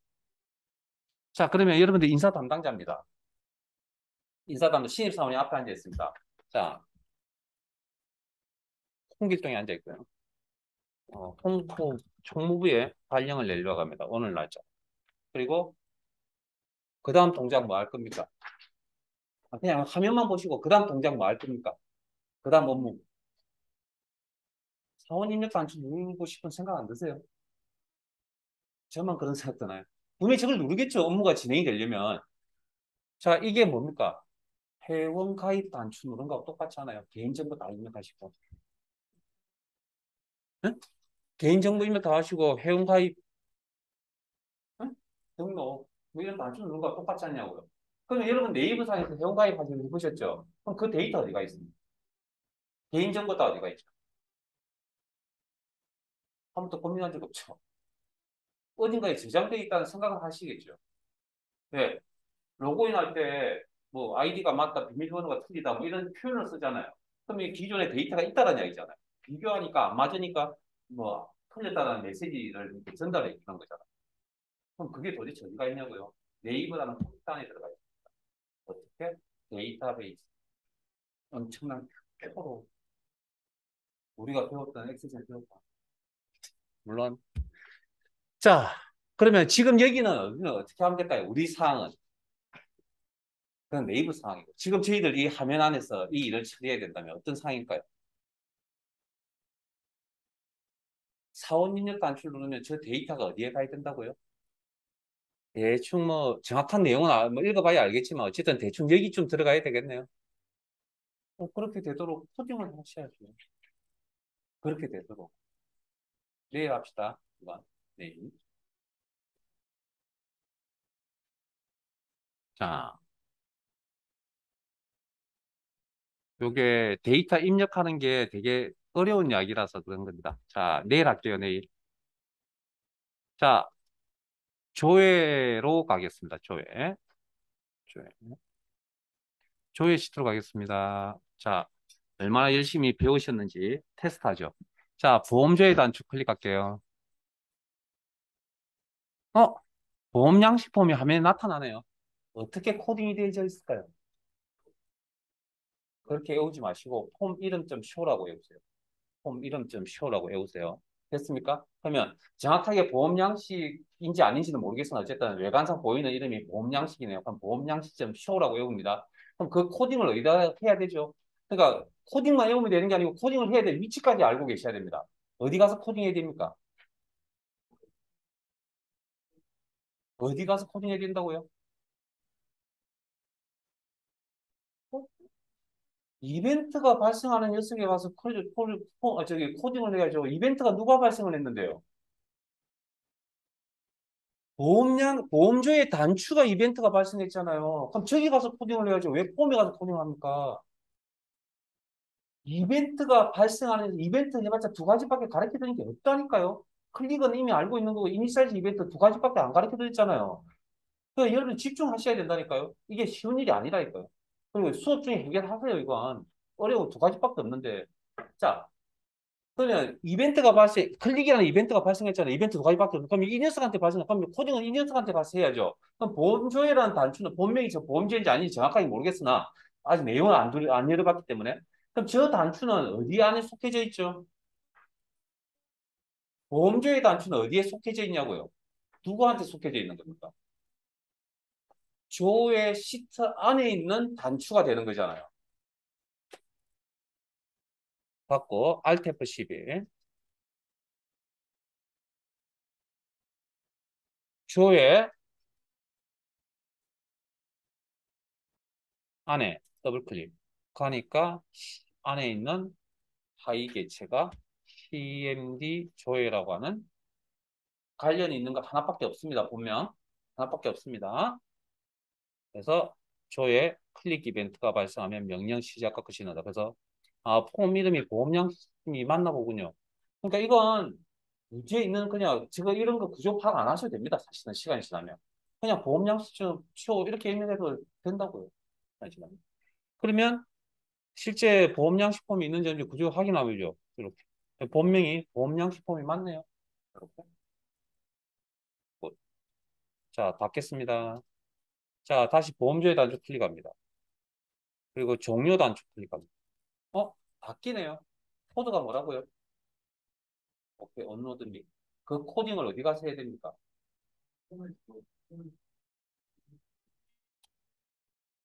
자, 그러면 여러분들 인사 담당자입니다. 인사 담당 신입사원이 앞에 앉아 있습니다. 자, 홍길동이 앉아 있고요. 홍 총무부에 발령을 내려고 합니다. 오늘 날짜. 그리고 그 다음 동작 뭐 할 겁니까? 그냥 화면만 보시고 그 다음 동작 뭐 할 겁니까? 그 다음 업무. 사원 입력 단추 누르고 싶은 생각 안 드세요? 저만 그런 생각 드나요? 분명히 저걸 누르겠죠. 업무가 진행이 되려면. 자, 이게 뭡니까? 회원 가입 단추 누른 거하고 똑같지 않아요? 개인정보 다 입력하시고. 응? 개인정보 입력 다 하시고 회원 가입, 응? 등록, 뭐 이런 단추 누른 거하고 똑같지 않냐고요. 그러면 여러분 네이버상에서 회원 가입 하시는 거 보셨죠? 그럼 그 데이터 어디가 있습니까? 개인정보 다 어디가 있죠? 한 번도 고민한 적 없죠. 어딘가에 저장되어 있다는 생각을 하시겠죠. 네. 로그인 할 때 뭐 아이디가 맞다, 비밀번호가 틀리다 뭐 이런 표현을 쓰잖아요. 그럼 이 기존에 데이터가 있다는 이야기잖아요. 비교하니까 안 맞으니까 뭐 틀렸다는 메시지를 전달해 주는 거잖아요. 그럼 그게 도대체 어디가 있냐고요? 네이버라는 컴퓨터 안에 들어가 있어요. 어떻게? 데이터베이스. 엄청난 표로 우리가 배웠던 엑셀을 배웠다. 물론. 자, 그러면 지금 여기는 어떻게 하면 될까요? 우리 사항은. 그건 네이버 상황이고. 지금 저희들 이 화면 안에서 이 일을 처리해야 된다면 어떤 상황일까요? 사원 입력 단추를 누르면 저 데이터가 어디에 가야 된다고요? 대충 뭐 정확한 내용은 뭐 읽어봐야 알겠지만 어쨌든 대충 여기쯤 들어가야 되겠네요. 그렇게 되도록 코딩을 하셔야죠. 그렇게 되도록. 내일 합시다. 이건 내일. 자, 요게 데이터 입력하는 게 되게 어려운 이야기라서 그런 겁니다. 자, 내일 할게요, 내일. 자, 조회로 가겠습니다. 조회. 조회. 조회 시트로 가겠습니다. 자, 얼마나 열심히 배우셨는지 테스트하죠. 자, 보험조회 단축 클릭할게요. 어? 보험 양식 폼이 화면에 나타나네요. 어떻게 코딩이 되어져 있을까요? 그렇게 외우지 마시고 폼 이름 좀 쇼라고 외우세요. 폼 이름 좀 쇼라고 외우세요. 됐습니까? 그러면 정확하게 보험 양식인지 아닌지는 모르겠으나 어쨌든 외관상 보이는 이름이 보험 양식이네요. 그럼 보험 양식 좀 쇼라고 외웁니다. 그럼 그 코딩을 어디다 해야 되죠? 그러니까 코딩만 외우면 되는 게 아니고 코딩을 해야 될 위치까지 알고 계셔야 됩니다. 어디 가서 코딩해야 됩니까? 어디 가서 코딩해야 된다고요? 어? 이벤트가 발생하는 녀석에 가서 코딩을 해야죠. 이벤트가 누가 발생을 했는데요? 보험조의 단추가 이벤트가 발생했잖아요. 그럼 저기 가서 코딩을 해야죠. 왜 폼에 가서 코딩을 합니까? 이벤트가 발생하는 이벤트 해봤자 두 가지밖에 가르쳐 드리는 게 없다니까요. 클릭은 이미 알고 있는 거고 이니시얼 이벤트 두 가지밖에 안 가르쳐 드렸잖아요. 그러니까 여러분 집중하셔야 된다니까요. 이게 쉬운 일이 아니라니까요. 그리고 수업 중에 해결하세요, 이건. 어려운 두 가지밖에 없는데. 자, 그러면 클릭이라는 이벤트가 발생했잖아요. 이벤트 두 가지밖에 없어. 그럼 이 녀석한테 발생, 그럼 코딩은 이 녀석한테 발생해야죠. 그럼 보험조회라는 단추는 본명이 저 보험조회인지 아닌지 정확하게 모르겠으나, 아직 내용을 안 열어봤기 때문에. 그럼 저 단추는 어디 안에 속해져 있죠? 보험조회 단추는 어디에 속해져 있냐고요? 누구한테 속해져 있는 겁니까? 조회 시트 안에 있는 단추가 되는 거잖아요. 받고, Alt F11. 조회 안에 더블 클릭. 가니까 안에 있는 하위 개체가 CMD 조회라고 하는 관련이 있는 거 하나밖에 없습니다. 본명 하나밖에 없습니다. 그래서 조회 클릭 이벤트가 발생하면 명령 시작과 끝이 나다. 그래서 폼 이름이 보험량이 맞나 보군요. 그러니까 이건 문제 있는 그냥 지금 이런 거 구조 파악 안 하셔도 됩니다. 사실은 시간이 지나면 그냥 보험량수증 치고 이렇게 입력해도 된다고요. 시간이 지나면. 그러면 실제 보험량식품이 있는지 없는지 구조 확인하면요. 이렇게. 본명이 보험량식품이 맞네요. 이렇게. 뭐, 자, 닫겠습니다. 자, 다시 보험조회 단축 클릭합니다. 그리고 종료 단축 클릭합니다. 바뀌네요. 코드가 뭐라고요? 오케이, 업로드 및. 그 코딩을 어디 가서 해야 됩니까?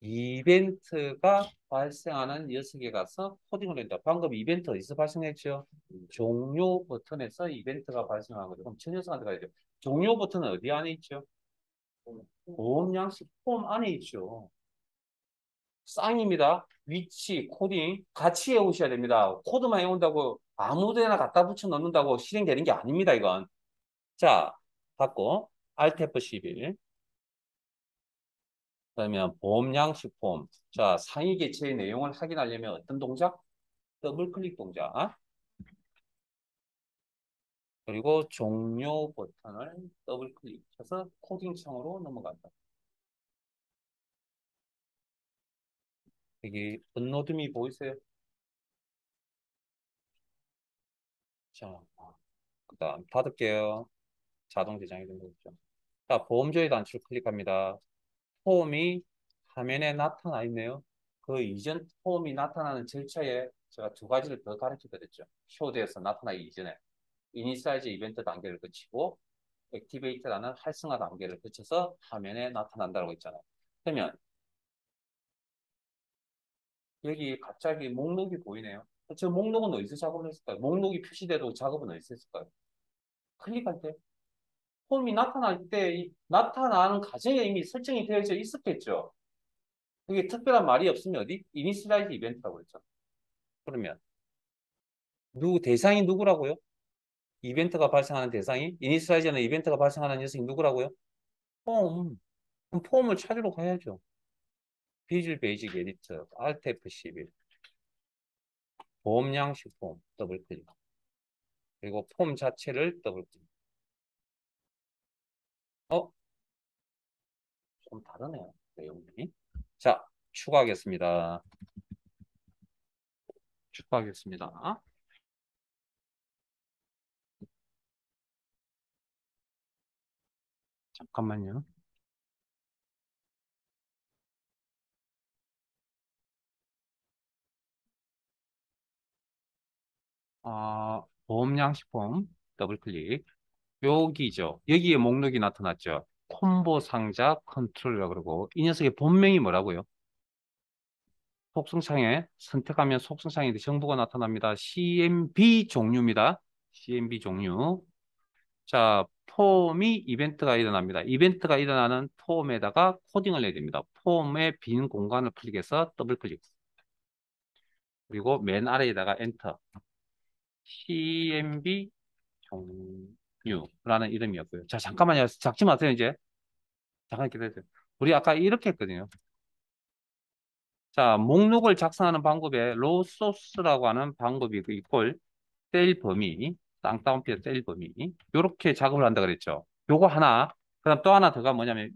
이벤트가 발생하는 녀석에 가서 코딩을 한다. 방금 이벤트 어디서 발생했죠? 종료 버튼에서 이벤트가 발생한 거죠. 그럼 저 녀석한테 가야죠. 종료 버튼은 어디 안에 있죠? 보험 양식 폼 안에 있죠. 쌍입니다. 위치, 코딩 같이 해오셔야 됩니다. 코드만 해온다고 아무 데나 갖다 붙여 넣는다고 실행되는 게 아닙니다, 이건. 자, 받고 Alt F11. 그러면 보험 양식 폼. 자, 상위 개체의 내용을 확인하려면 어떤 동작? 더블 클릭 동작. 그리고 종료 버튼을 더블 클릭해서 코딩 창으로 넘어간다. 여기 업로드미 보이세요? 자, 그다음 닫을게요. 자동 저장이 된 거죠. 자, 보험조회 단추를 클릭합니다. 폼이 화면에 나타나 있네요. 그 이전 폼이 나타나는 절차에 제가 두 가지를 더 가르쳐 드렸죠. 쇼드에서 나타나기 이전에 이니시라이즈 이벤트 단계를 거치고 액티베이트라는 활성화 단계를 거쳐서 화면에 나타난다고 했잖아요. 그러면 여기 갑자기 목록이 보이네요. 저 목록은 어디서 작업을 했을까요? 목록이 표시돼도 작업은 어디서 했을까요? 클릭할 때 폼이 나타날 때 나타나는 과정에 이미 설정이 되어져 있었겠죠. 그게 특별한 말이 없으면 어디? 이니시라이즈 이벤트라고 그랬죠. 그러면 대상이 누구라고요? 이벤트가 발생하는 대상이 이니시라이즈는 이벤트가 발생하는 녀석이 누구라고요? 폼. 그럼 폼을 찾으러 가야죠. 비주얼 베이직 에디터 Alt F11 보험 양식 폼 더블 클릭 그리고 폼 자체를 더블 클릭. 어? 좀 다르네요. 내용이. 자, 추가하겠습니다. 추가하겠습니다. 잠깐만요. 보험 양식 폼 더블 클릭. 여기죠. 여기에 목록이 나타났죠. 콤보 상자 컨트롤이라고 그러고 이 녀석의 본명이 뭐라고요? 속성창에 선택하면 속성창에 정보가 나타납니다. CMB 종류입니다. CMB 종류. 자, 폼이 이벤트가 일어납니다. 이벤트가 일어나는 폼에다가 코딩을 내야 됩니다. 폼의 빈 공간을 클릭해서 더블 클릭. 그리고 맨 아래에다가 엔터. CMB 종류라는 이름이었고요. 자, 잠깐만요. 작지 마세요, 이제. 잠깐 기다려주세요. 우리 아까 이렇게 했거든요. 자, 목록을 작성하는 방법에 로우 소스라고 하는 방법이 있고 셀 범위, 쌍따옴표 셀 범위 이렇게 작업을 한다 그랬죠. 요거 하나, 그다음 또 하나 더가 뭐냐면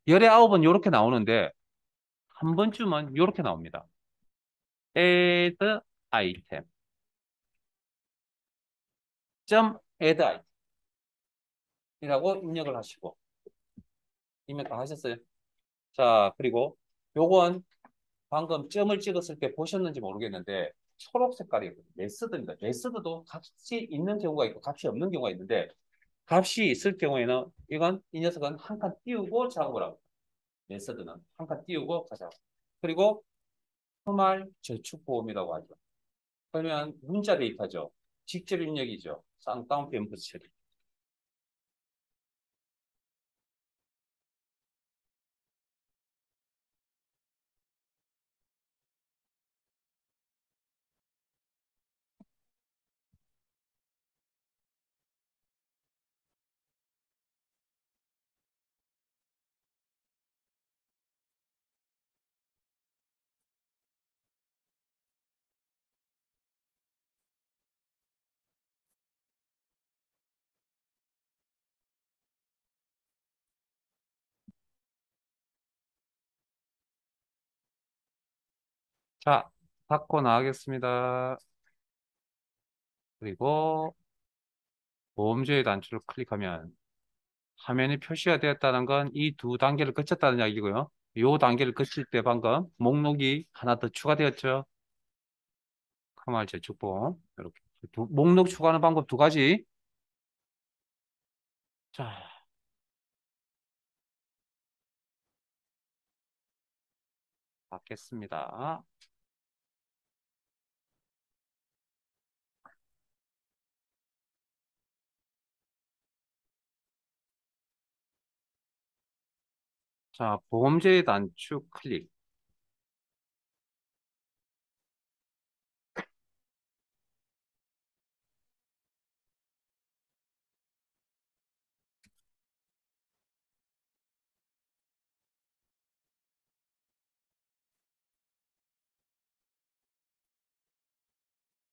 열의 아홉은 이렇게 나오는데 한 번쯤은 이렇게 나옵니다. add item add item이라고 입력을 하시고 입력 다 하셨어요? 자, 그리고 요건 방금 점을 찍었을 때 보셨는지 모르겠는데 초록 색깔이 메소드입니다. 메소드도 값이 있는 경우가 있고 값이 없는 경우가 있는데 값이 있을 경우에는 이건 이 녀석은 한 칸 띄우고 작업을 하고 메소드는 한 칸 띄우고 가자. 그리고 말 저축보험이라고 하죠. 그러면 문자 데이터죠. 직접 입력이죠. 쌍따옴표 연부 처리. 자, 닫고 나가겠습니다. 그리고 보험료의 단추를 클릭하면 화면이 표시가 되었다는 건 이 두 단계를 거쳤다는 이야기고요. 이 단계를 거칠 때 방금 목록이 하나 더 추가되었죠. 카말 저축보험 이렇게 목록 추가하는 방법 두 가지. 자, 받겠습니다. 자, 보험료의 단추 클릭.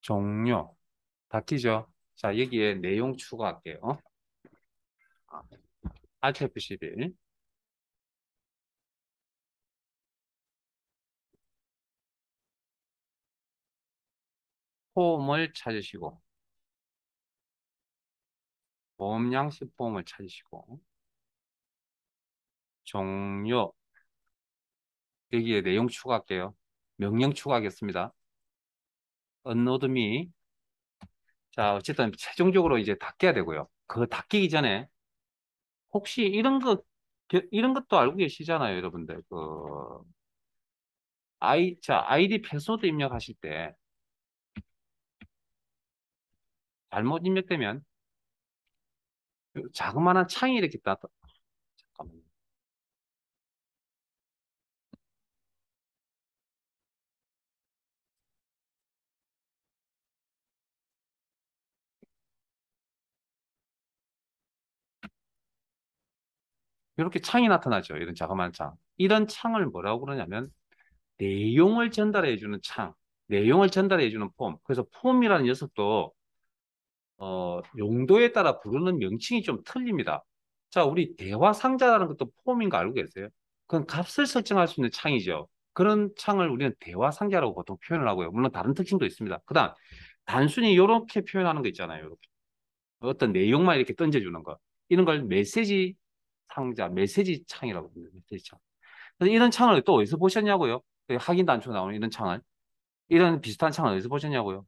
종료. 닫히죠. 자, 여기에 내용 추가할게요. Alt F11. 폼을 찾으시고, 보험양식 폼을 찾으시고, 종료. 여기에 내용 추가할게요. 명령 추가하겠습니다. Unload me. 자, 어쨌든 최종적으로 이제 닫게 되고요. 그거 닫히기 전에 혹시 이런 것도 알고 계시잖아요, 여러분들. 자, 아이디 패스워드 입력하실 때 잘못 입력되면 자그마한 창이 이렇게 잠깐만요. 이렇게 창이 나타나죠. 이런 자그마한 창. 이런 창을 뭐라고 그러냐면 내용을 전달해주는 창, 내용을 전달해주는 폼. 그래서 폼이라는 녀석도 용도에 따라 부르는 명칭이 좀 틀립니다. 자, 우리 대화 상자라는 것도 폼인 거 알고 계세요? 그건 값을 설정할 수 있는 창이죠. 그런 창을 우리는 대화 상자라고 보통 표현을 하고요. 물론 다른 특징도 있습니다. 그다음 단순히 이렇게 표현하는 거 있잖아요. 이렇게 어떤 내용만 이렇게 던져주는 거. 이런 걸 메시지 상자, 메시지 창이라고 합니다. 메시지 창. 그래서 이런 창을 또 어디서 보셨냐고요? 그 확인 단추 나오는 이런 창을. 이런 비슷한 창을 어디서 보셨냐고요?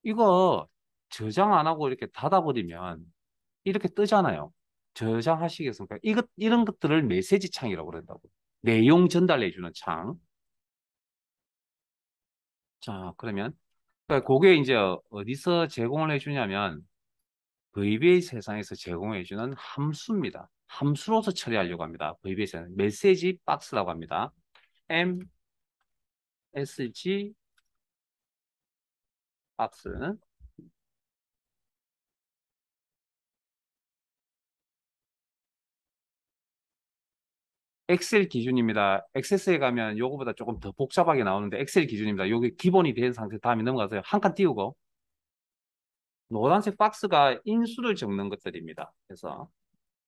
이거 저장 안 하고 이렇게 닫아버리면 이렇게 뜨잖아요. 저장하시겠습니까? 이런 것들을 메시지 창이라고 그런다고. 내용 전달해주는 창. 자, 그러면 그러니까 그게 이제 어디서 제공을 해주냐면 VBA 세상에서 제공해주는 함수입니다. 함수로서 처리하려고 합니다. VBA에서는 메시지 박스라고 합니다. MSG 박스. 엑셀 기준입니다. 액세스에 가면 요거보다 조금 더 복잡하게 나오는데 엑셀 기준입니다. 요게 기본이 된 상태 다음에 넘어가서 한 칸 띄우고 노란색 박스가 인수를 적는 것들입니다. 그래서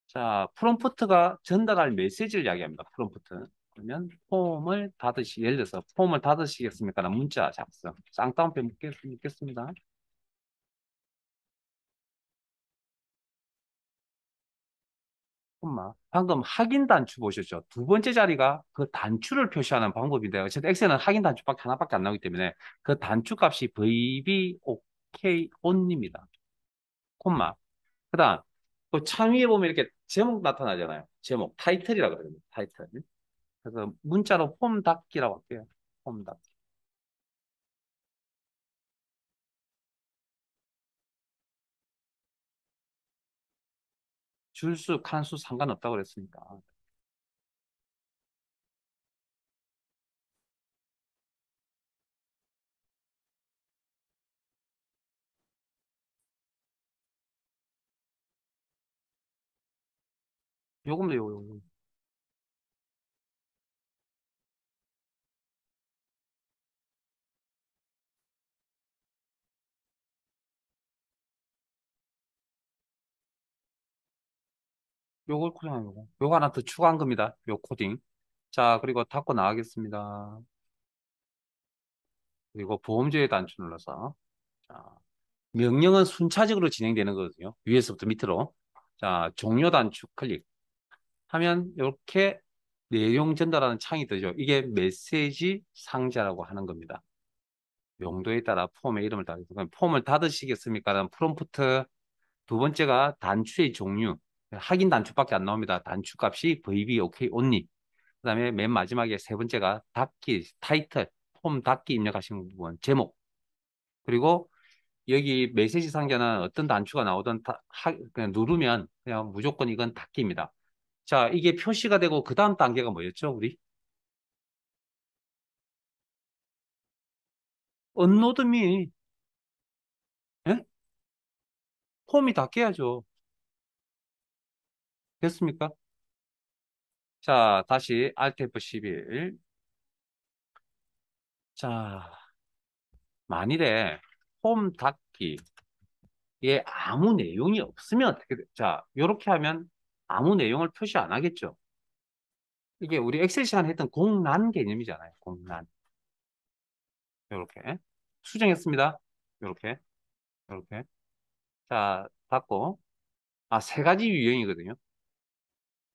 자 프롬프트가 전달할 메시지를 이야기합니다. 프롬프트. 그러면 폼을 예를 들어서 폼을 닫으시겠습니까? 라는 문자 작성. 쌍따옴표 묻겠습니다. 방금 확인 단추 보셨죠? 두 번째 자리가 그 단추를 표시하는 방법인데 어쨌든 엑셀은 확인 단추밖에 하나밖에 안 나오기 때문에 그 단추 값이 VB OK on입니다. 콤마. 그다음 그 창 위에 보면 이렇게 제목 나타나잖아요. 제목 타이틀이라 그러거든요. 타이틀. 그래서 문자로 폼 닫기라고 할게요. 폼 닫기. 줄수 칸수 상관없다고 그랬으니까. 요겁니다. 요거. 요걸 그냥 요거 하나 더 추가한 겁니다. 요 코딩. 자, 그리고 닫고 나가겠습니다. 그리고 보험조회 단추 눌러서 자, 명령은 순차적으로 진행되는 거거든요. 위에서부터 밑으로. 자, 종료 단추 클릭하면 이렇게 내용 전달하는 창이 뜨죠. 이게 메시지 상자라고 하는 겁니다. 용도에 따라 폼의 이름을 달아서 폼을 닫으시겠습니까? 라는 프롬프트. 두 번째가 단추의 종류. 확인 단추밖에 안 나옵니다. 단추 값이 VB OK only. 그다음에 맨 마지막에 세 번째가 닫기 타이틀 폼 닫기 입력하신 부분 제목. 그리고 여기 메시지 상자는 어떤 단추가 나오든 그냥 누르면 그냥 무조건 이건 닫기입니다. 자, 이게 표시가 되고 그 다음 단계가 뭐였죠, 우리? 업로드 미 예? 폼이 닫혀야죠. 됐습니까? 자, 다시 Alt F11. 자, 만일에 폼 닫기에 아무 내용이 없으면 어떻게 돼? 자, 이렇게 하면 아무 내용을 표시 안 하겠죠. 이게 우리 엑셀 시간에 했던 공란 개념이잖아요. 공란. 이렇게 수정했습니다. 이렇게 이렇게 자 닫고 세 가지 유형이거든요.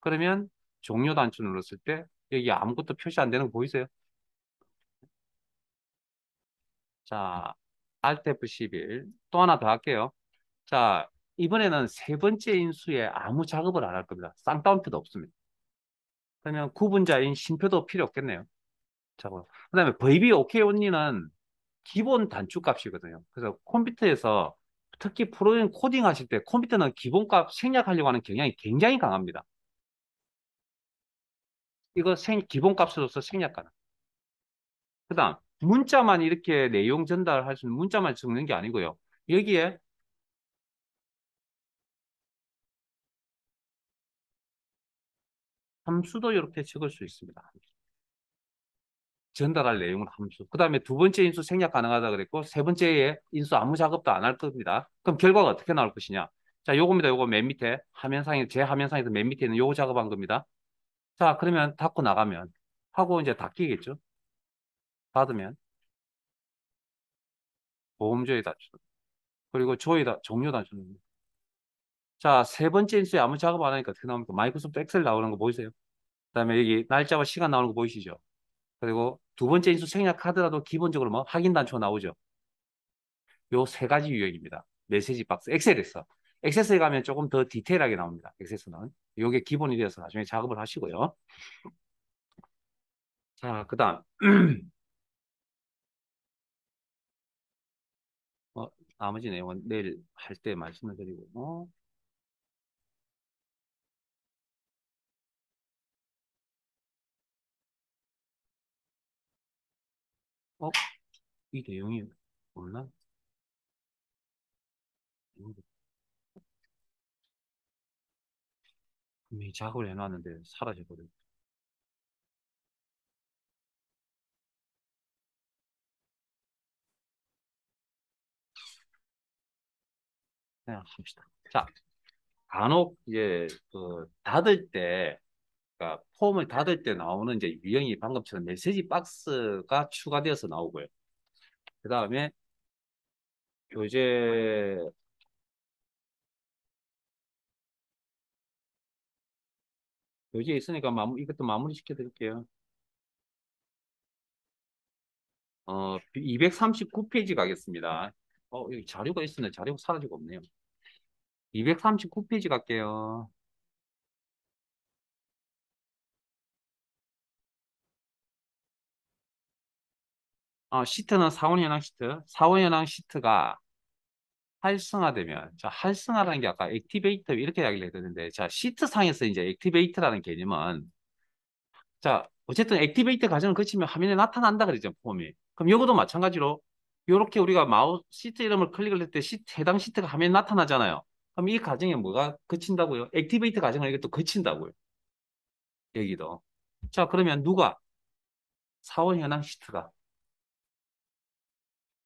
그러면 종료 단추 눌렀을 때 여기 아무것도 표시 안 되는 거 보이세요? 자 Alt F11 또 하나 더 할게요. 자 이번에는 세 번째 인수에 아무 작업을 안 할 겁니다. 쌍따옴표도 없습니다. 그러면 구분자인 쉼표도 필요 없겠네요. 자, 그다음에 VB OK only는 기본 단축 값이거든요. 그래서 컴퓨터에서 특히 프로그램 코딩 하실 때 컴퓨터는 기본값 생략하려고 하는 경향이 굉장히 강합니다. 이거 기본값으로서 생략 가능. 그다음 문자만 이렇게 내용 전달할 수 있는 문자만 적는 게 아니고요. 여기에 함수도 이렇게 적을 수 있습니다. 전달할 내용은 함수. 그다음에 두 번째 인수 생략 가능하다 그랬고 세 번째에 인수 아무 작업도 안 할 겁니다. 그럼 결과가 어떻게 나올 것이냐? 자, 요겁니다. 요거 맨 밑에 화면상에 제 화면상에서 맨 밑에 있는 요거 작업한 겁니다. 자, 그러면 닫고 나가면 하고 이제 닫히겠죠? 닫으면 보험조회 단추 그리고 종료 단추는 자, 세 번째 인수에 아무 작업 안 하니까 어떻게 나옵니까? 마이크로소프트 엑셀 나오는 거 보이세요? 그다음에 여기 날짜와 시간 나오는 거 보이시죠? 그리고 두 번째 인수 생략하더라도 기본적으로 뭐 확인 단추가 나오죠. 요 세 가지 유형입니다. 메시지 박스 엑셀에서 엑셀에 가면 조금 더 디테일하게 나옵니다. 엑셀에서는 요게 기본이 되어서 나중에 작업을 하시고요. 자, 그다음 어, 나머지 내용은 내일 할 때 말씀을 드리고 어, 이 내용이 없나? 분명히 작업을 해놨는데 사라져버렸네. 그냥 합시다. 자, 간혹 이제 그 닫을 때 그러니까 폼을 닫을 때 나오는 이제 유형이 방금처럼 메시지 박스가 추가되어서 나오고요. 그 다음에 교재, 교재에 있으니까 이것도 마무리 시켜드릴게요. 239페이지 가겠습니다. 여기 자료가 있었는데 자료가 사라지고 없네요. 239페이지 갈게요. 시트는 사원 현황 시트. 사원 현황 시트가 활성화되면, 자, 활성화라는 게 아까 액티베이터 이렇게 이야기를 했는데, 자, 시트 상에서 이제 액티베이터라는 개념은, 자, 어쨌든 액티베이터 과정을 거치면 화면에 나타난다 그랬죠, 폼이. 그럼 이것도 마찬가지로, 이렇게 우리가 마우스 시트 이름을 클릭을 할 때 해당 시트가 화면에 나타나잖아요. 그럼 이 과정에 뭐가 거친다고요? 액티베이터 과정을 이것도 거친다고요. 여기도. 자, 그러면 누가? 사원 현황 시트가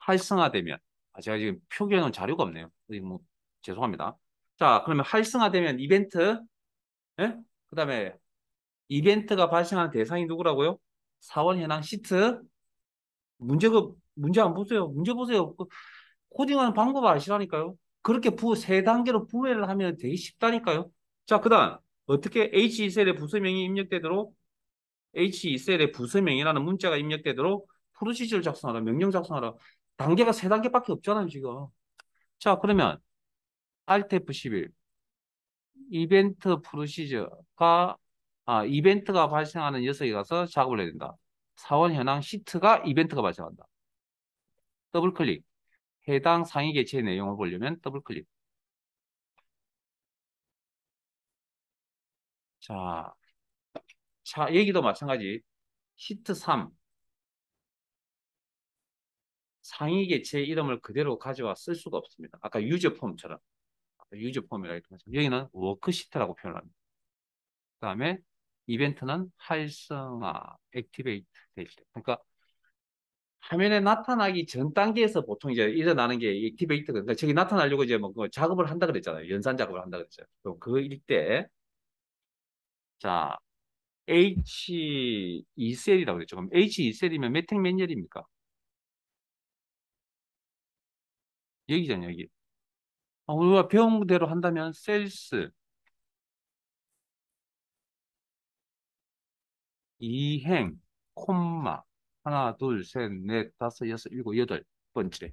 활성화되면, 제가 지금 표기해 놓은 자료가 없네요. 뭐, 죄송합니다. 자, 그러면 활성화되면 이벤트, 예? 그 다음에 이벤트가 발생하는 대상이 누구라고요? 사원 현황 시트. 문제 안 보세요. 문제 보세요. 코딩하는 방법 아시라니까요. 그렇게 세 단계로 부회를 하면 되게 쉽다니까요. 자, 그 다음, 어떻게 H2셀의 부서명이 입력되도록 H2셀의 부서명이라는 문자가 입력되도록 프로시저를 작성하라, 명령 작성하라. 단계가 세 단계밖에 없잖아요, 지금. 자, 그러면 Alt F11 이벤트 프로시저가 이벤트가 발생하는 녀석에 가서 작업을 해야 된다. 사원 현황 시트가 이벤트가 발생한다. 더블 클릭. 해당 상위 개체의 내용을 보려면 더블 클릭. 자, 여기도 마찬가지. 시트 3 상위 개체의 이름을 그대로 가져와 쓸 수가 없습니다. 아까 유저 폼처럼. 유저 폼이라 했던 것처럼. 여기는 워크시트라고 표현합니다. 그 다음에 이벤트는 활성화, 액티베이트 돼 있어요. 그러니까 화면에 나타나기 전 단계에서 보통 이제 일어나는 게 액티베이트, 그러니까 저기 나타나려고 이제 뭐 작업을 한다 그랬잖아요. 연산 작업을 한다 그랬죠. 그럼 그일 때, 자, H2셀이라고 그랬죠. 그럼 H2셀이면 몇 행 몇 열입니까? 여기잖아요, 여기. 우리가 배운 대로 한다면 셀스, 2행, 콤마, 하나, 둘, 셋, 넷, 다섯, 여섯, 일곱, 여덟 번째.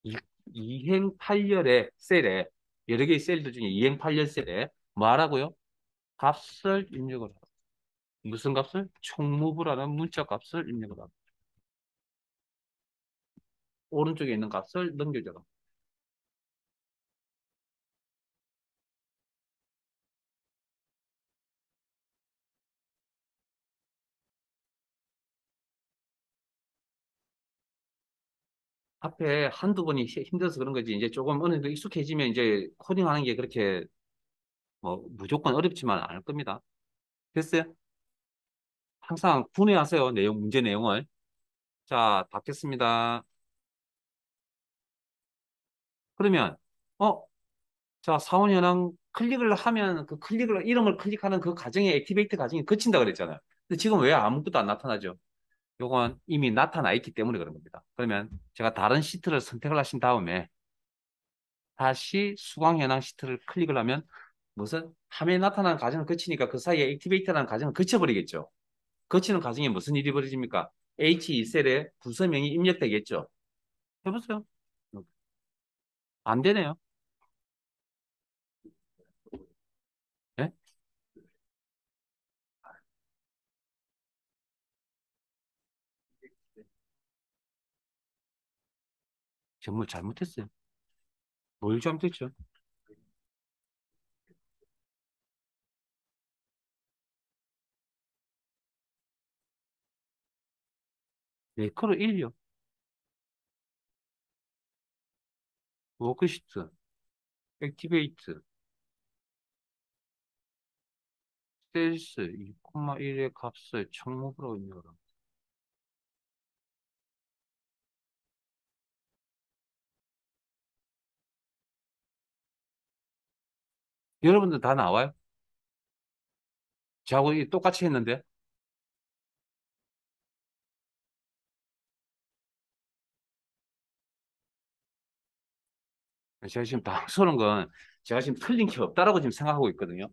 이, 2행 8열의 셀에, 여러 개의 셀들 중에 2행 8열 셀에 뭐 하라고요? 값을 입력을 하라. 무슨 값을? 총무부라는 문자 값을 입력을 하라. 오른쪽에 있는 값을 넘겨줘라. 앞에 한두 번이 힘들어서 그런 거지. 이제 조금 어느 정도 익숙해지면 이제 코딩하는 게 그렇게 뭐 무조건 어렵지만 않을 겁니다. 됐어요? 항상 분해하세요. 문제 내용을. 자, 닫겠습니다. 그러면, 어, 자, 사원 현황 클릭을 하면 이름을 클릭하는 그 과정에 액티베이트 과정이 거친다 그랬잖아요. 근데 지금 왜 아무것도 안 나타나죠? 요건 이미 나타나 있기 때문에 그런 겁니다. 그러면 제가 다른 시트를 선택을 하신 다음에 다시 수강 현황 시트를 클릭을 하면 무슨 화면에 나타나는 과정을 거치니까 그 사이에 액티베이트라는 과정을 거쳐버리겠죠. 거치는 과정에 무슨 일이 벌어집니까? H2셀에 부서명이 입력되겠죠. 해보세요. 안 되네요. 예? 정말 잘못했어요. 뭘 잘못했죠? 매크로 1요. 워크시트, 액티베이트, 셀스 2,1의 값을 총목으로 입력하라. 여러분들 다 나와요? 저하고 똑같이 했는데. 제가 지금 당수는 건 제가 지금 틀린 게 없다라고 지금 생각하고 있거든요.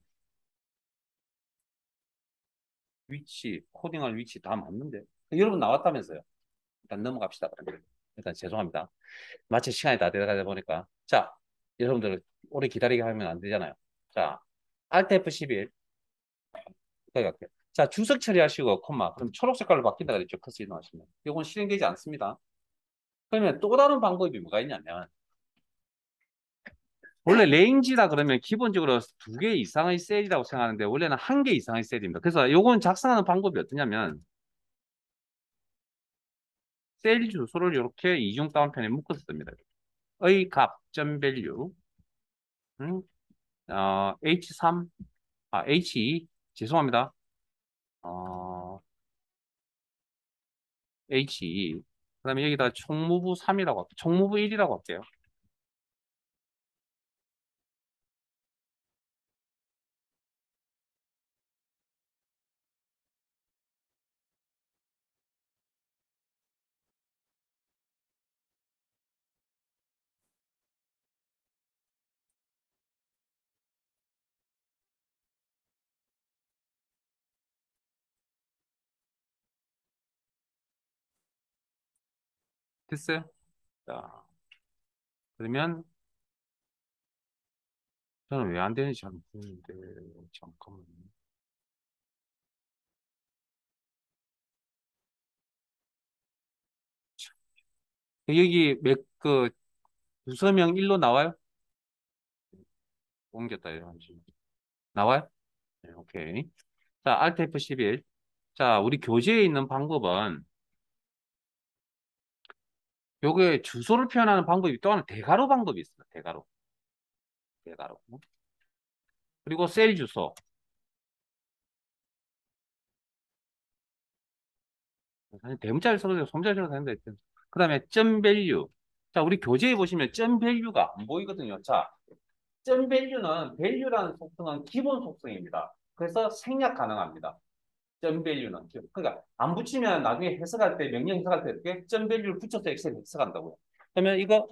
위치, 코딩할 위치 다 맞는데. 여러분 나왔다면서요. 일단 넘어갑시다. 그러면. 일단 죄송합니다. 마치 시간이 다 돼가다 보니까. 자, 여러분들 오래 기다리게 하면 안 되잖아요. 자, Alt F11. 여기 갈게요. 자, 주석 처리하시고, 콤마. 그럼 초록 색깔로 바뀐다 그랬죠. 커서 이동하시면. 이건 실행되지 않습니다. 그러면 또 다른 방법이 뭐가 있냐면, 원래 레인지라 그러면 기본적으로 두 개 이상의 셀이라고 생각하는데, 원래는 한 개 이상의 셀입니다. 그래서 요건 작성하는 방법이 어떠냐면, 셀 주소를 이렇게 이중 다운편에 묶어서 씁니다. 의 값, 점 밸류, H3, H2, 죄송합니다. 어, H2. 그다음에 여기다 총무부 3이라고 할게요. 총무부 1이라고 할게요. 됐어요? 자, 그러면 저는 왜 안 되는지 잘 모르겠는데, 잠깐만요. 여기 그 부서명 1로 나와요? 옮겼다, 이거. 나와요? 네, 오케이. 자, Alt F11. 자, 우리 교재에 있는 방법은 요게 주소를 표현하는 방법이 또 하나 대괄호 방법이 있어요. 대괄호. 대괄호. 그리고 셀 주소. 사실 대문자를 써도 되고 소문자를 써도 되는데 그 다음에 점 밸류. 자, 우리 교재에 보시면 점 밸류가 안 보이거든요. 자, 점 밸류는 밸류라는 속성은 기본 속성입니다. 그래서 생략 가능합니다. 점 밸류는. 그러니까 안 붙이면 나중에 해석할 때 명령 해석할 때 이렇게 점 밸류를 붙여서 엑셀 해석한다고요. 그러면 이거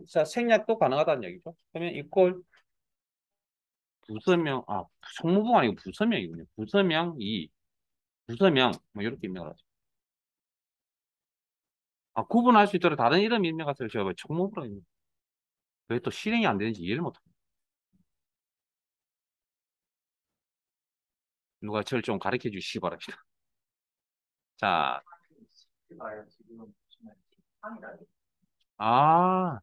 자, 생략도 가능하다는 얘기죠. 그러면 이꼴 부서명, 총무부가 아니고 부서명이군요. 부서명 2, 부서명 뭐 이렇게 입력을 하죠. 구분할 수 있도록 다른 이름 입력하세요. 제가 왜 총무부라고 왜 또 실행이 안 되는지 이해를 못합니다. 누가 저를 좀 가르쳐 주시기 바랍니다. 자, 아,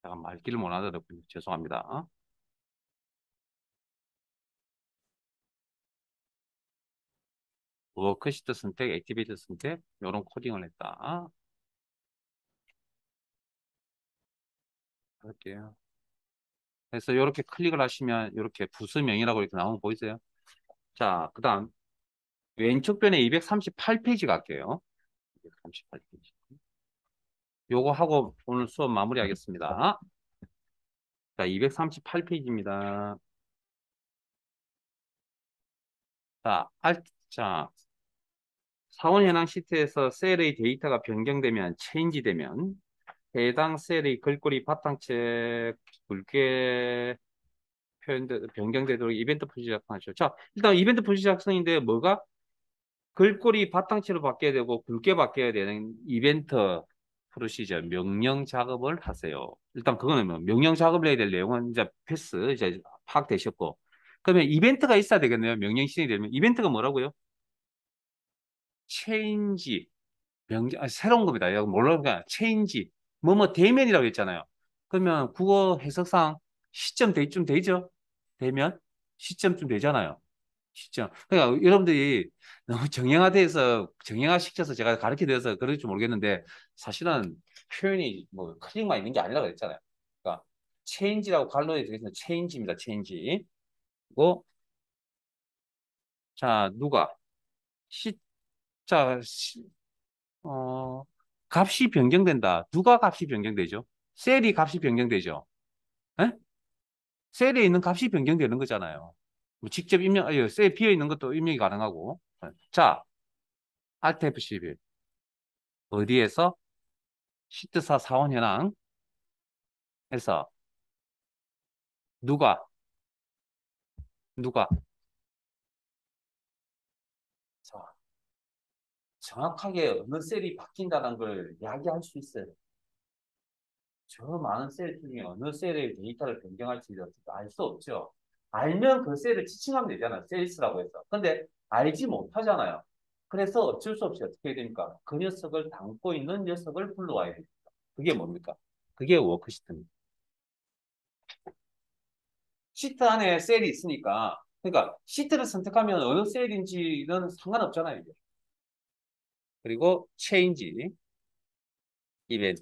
제가 말귀를 못 알아듣군요. 죄송합니다. 워크시트 선택, 액티비티 선택, 이런 코딩을 했다. 할게요. 그래서 이렇게 클릭을 하시면 이렇게 부수명이라고 이렇게 나오는 거 보이세요? 자, 그 다음 왼쪽 변에 238페이지 갈게요. 238페이지. 요거 하고 오늘 수업 마무리하겠습니다. 자, 238페이지입니다. 자, 사원 현황 시트에서 셀의 데이터가 변경되면, 체인지되면 해당 셀의 글꼴이 바탕책 굵게 변경되도록 이벤트 표시 작성하죠. 자, 일단 이벤트 표시 작성인데 뭐가 글꼴이 바탕체로 바뀌어야 되고 굵게 바뀌어야 되는 이벤트 프로시저 명령 작업을 하세요. 일단 그거는 뭐 명령 작업을 해야 될 내용은 이제 패스 이제 파악되셨고 그러면 이벤트가 있어야 되겠네요. 명령 실행이 되면 이벤트가 뭐라고요? 체인지 새로운 겁니다. 여기 모르니까 체인지 뭐뭐 대면이라고 했잖아요. 그러면 국어 해석상 시점 대쯤 되죠? 되면 시점쯤 되잖아요. 시점. 그러니까 여러분들이 너무 정형화돼서 정형화시켜서 제가 가르쳐 드려서 그럴지 모르겠는데 사실은 표현이 뭐 클릭만 있는 게 아니라고 그랬잖아요. 그러니까 체인지라고 갈로에 들어있는 체인지입니다. 체인지. 그리고 자 누가 시, 자 시, 어, 값이 변경된다. 누가 값이 변경되죠? 셀이 값이 변경되죠. 에? 셀에 있는 값이 변경되는 거잖아요. 뭐 직접 입력, 셀 비어 있는 것도 입력이 가능하고. 자, Alt F11. 어디에서? 시트사 사원 현황에서 누가, 누가. 자, 정확하게 어느 셀이 바뀐다는 걸 이야기할 수 있어요. 저 많은 셀 중에 어느 셀의 데이터를 변경할지 알 수 없죠. 알면 그 셀을 지칭하면 되잖아요. 셀스라고 해서. 근데 알지 못하잖아요. 그래서 어쩔 수 없이 어떻게 해야 됩니까? 그 녀석을 담고 있는 녀석을 불러와야 됩니다. 그게 뭡니까? 그게 워크시트입니다. 시트 안에 셀이 있으니까, 그러니까 시트를 선택하면 어느 셀인지는 상관없잖아요. 이게. 그리고 체인지 이벤트.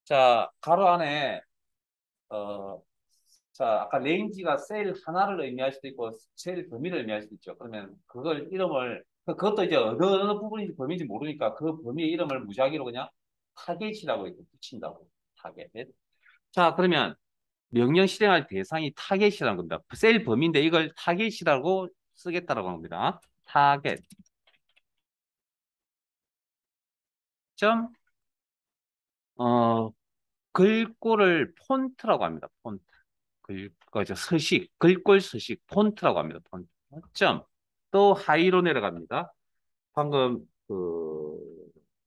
자, 가로 안에 어, 자, 아까 레인지가 셀 하나를 의미할 수도 있고 셀 범위를 의미할 수도 있죠. 그러면 그걸 이름을 그것도 이제 어느 부분인지 범위인지 모르니까 그 범위의 이름을 무작위로 그냥 타겟이라고 이렇게 붙인다고. 타겟. 자, 그러면 명령 실행할 대상이 타겟이라는 겁니다. 셀 범위인데 이걸 타겟이라고 쓰겠다라고 합니다. 타겟. 점, 어, 글꼴을 폰트라고 합니다. 폰트. 그죠. 서식, 글꼴 서식, 폰트라고 합니다. 폰트. 점. 또 하위로 내려갑니다. 방금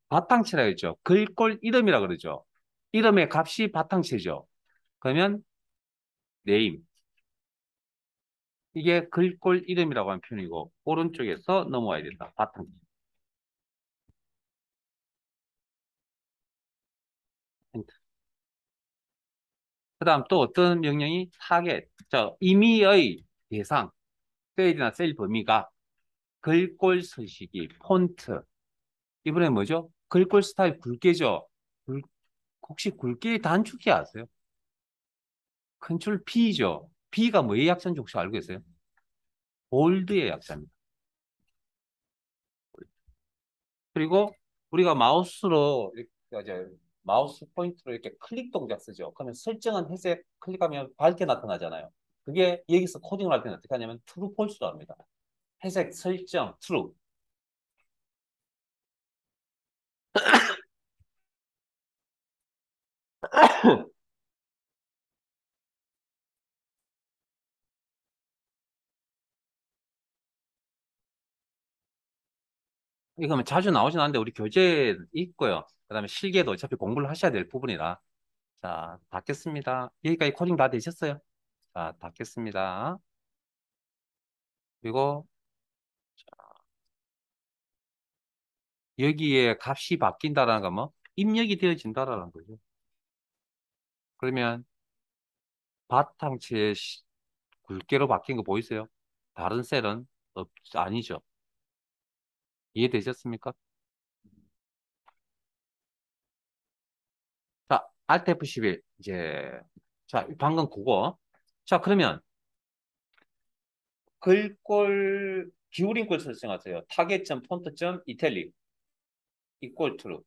바탕체라 했죠. 글꼴 이름이라 그러죠. 이름의 값이 바탕체죠. 그러면 name. 이게 글꼴 이름이라고 하는 표현이고 오른쪽에서 넘어와야 된다. 바탕체. 그다음 또 어떤 명령이 타겟. 자, 임의의 대상, 셀이나 셀 범위가 글꼴 서식이 폰트. 이번에 뭐죠? 글꼴 스타일 굵게죠. 혹시 굵게 단축키 아세요? 컨트롤 B죠. B가 뭐의 약자인지 혹시 알고 계세요? 볼드의 약자입니다. 그리고 우리가 마우스로 이렇게 이제 마우스 포인트로 이렇게 클릭 동작 쓰죠. 그러면 설정한 회색 클릭하면 밝게 나타나잖아요. 그게 여기서 코딩을 할 때는 어떻게 하냐면 true, false로 합니다. 회색 설정 true. 이거는 자주 나오진 않는데 우리 교재에 있고요. 그다음에 실기에도 어차피 공부를 하셔야 될 부분이라. 자, 닫겠습니다. 여기까지 코딩 다 되셨어요? 자, 닫겠습니다. 그리고 여기에 값이 바뀐다라는 건 뭐? 입력이 되어진다라는 거죠. 그러면 바탕치의 굵게로 바뀐 거 보이세요? 다른 셀은 아니죠. 이해되셨습니까? 자, Alt F11 이제 자, 방금 그거. 자, 그러면 글꼴 기울인 꼴 설정하세요. 타겟점 폰트점 이탈릭 이퀄 트루.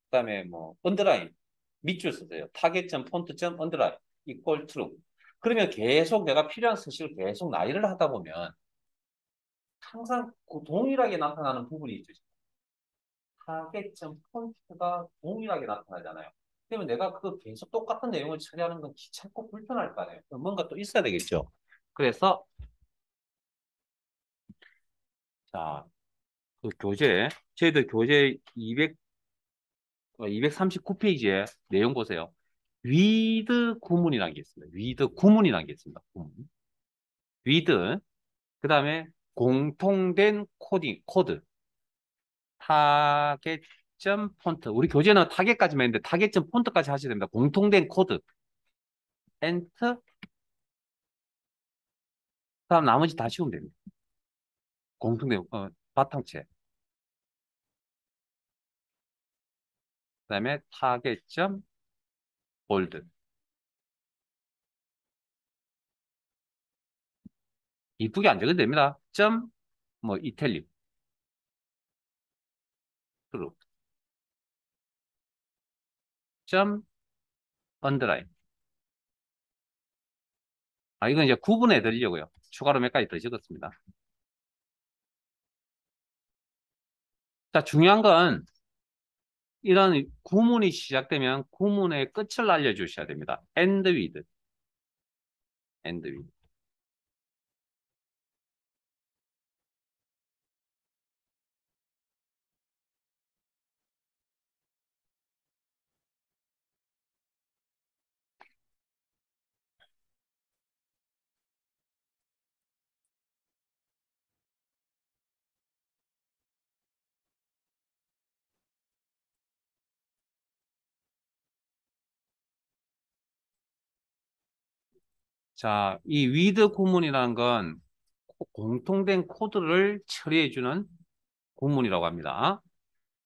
그다음에 뭐 언더라인 밑줄 쓰세요. 타겟점 폰트점 언더라인 이퀄 트루. 그러면 계속 내가 필요한 서식을 계속 나열을 하다 보면 항상 그 동일하게 나타나는 부분이 있죠. 타겟점 폰트가 동일하게 나타나잖아요. 그러면 내가 그 계속 똑같은 내용을 처리하는 건 귀찮고 불편할 거 아니에요. 뭔가 또 있어야 되겠죠. 그래서 자, 그 교재 저희들 교재 239페이지에 내용 보세요. 위드 구문이라는 게 있습니다. 위드 구문이라는 게 있습니다. 구문. 위드 그다음에 공통된 코딩 코드 타겟점 폰트. 우리 교재는 타겟까지만 했는데 타겟점 폰트까지 하셔야 됩니다. 공통된 코드. 엔터. 그다음 나머지 다 씌우면 됩니다. 공통된 바탕체. 그다음에 타겟점 볼드. 이쁘게 안 적어도 됩니다. 점 뭐 이탈릭 트루. 점 언더라인. 아, 이건 이제 구분해 드리려고요. 추가로 몇 가지 더 적었습니다. 자, 중요한 건 이런 구문이 시작되면 구문의 끝을 알려주셔야 됩니다. end with, end with. 자, 이 with 구문이라는 건 공통된 코드를 처리해주는 구문이라고 합니다.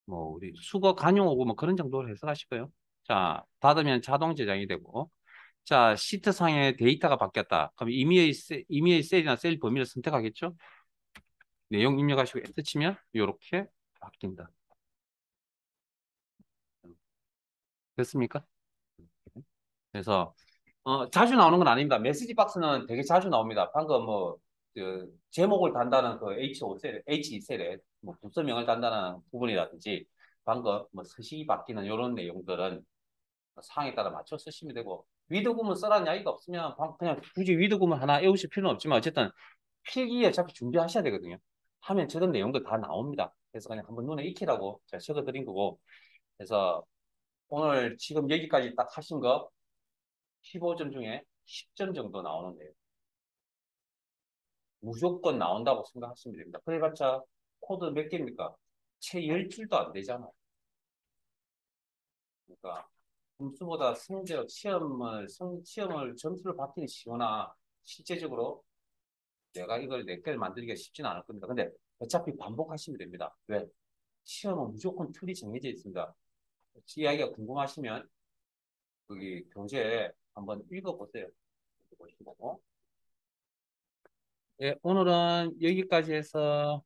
뭐, 우리 수거 간용어고 뭐 그런 정도로 해석하시고요. 자, 닫으면 자동 저장이 되고, 자, 시트상의 데이터가 바뀌었다. 그럼 임의의 셀이나 셀 범위를 선택하겠죠? 내용 입력하시고 엔터 치면 이렇게 바뀐다. 됐습니까? 그래서 자주 나오는 건 아닙니다. 메시지 박스는 되게 자주 나옵니다. 방금 뭐 제목을 단다는 그 H5셀, H2셀에 뭐 부서명을 단다는 부분이라든지 방금 뭐 서식이 바뀌는 이런 내용들은 상황에 따라 맞춰 쓰시면 되고 위드 구문 써라는 이야기가 없으면 그냥 굳이 위드 구문 하나 외우실 필요는 없지만 어쨌든 필기에 어차피 준비하셔야 되거든요. 하면 저런 내용들 다 나옵니다. 그래서 그냥 한번 눈에 익히라고 제가 적어드린 거고 그래서 오늘 지금 여기까지 딱 하신 거 15점 중에 10점 정도 나오는데요. 무조건 나온다고 생각하시면 됩니다. 그래봤자 코드 몇 개입니까? 채 10줄도 안 되잖아요. 그러니까 점수보다 성적, 시험을 점수를 받기는 쉬우나 실제적으로 내가 이걸 내 개를 만들기가 쉽지는 않을 겁니다. 근데 어차피 반복하시면 됩니다. 왜? 시험은 무조건 틀이 정해져 있습니다. 이야기가 궁금하시면 거기 교재 한번 읽어보세요. 보시고. 예, 오늘은 여기까지 해서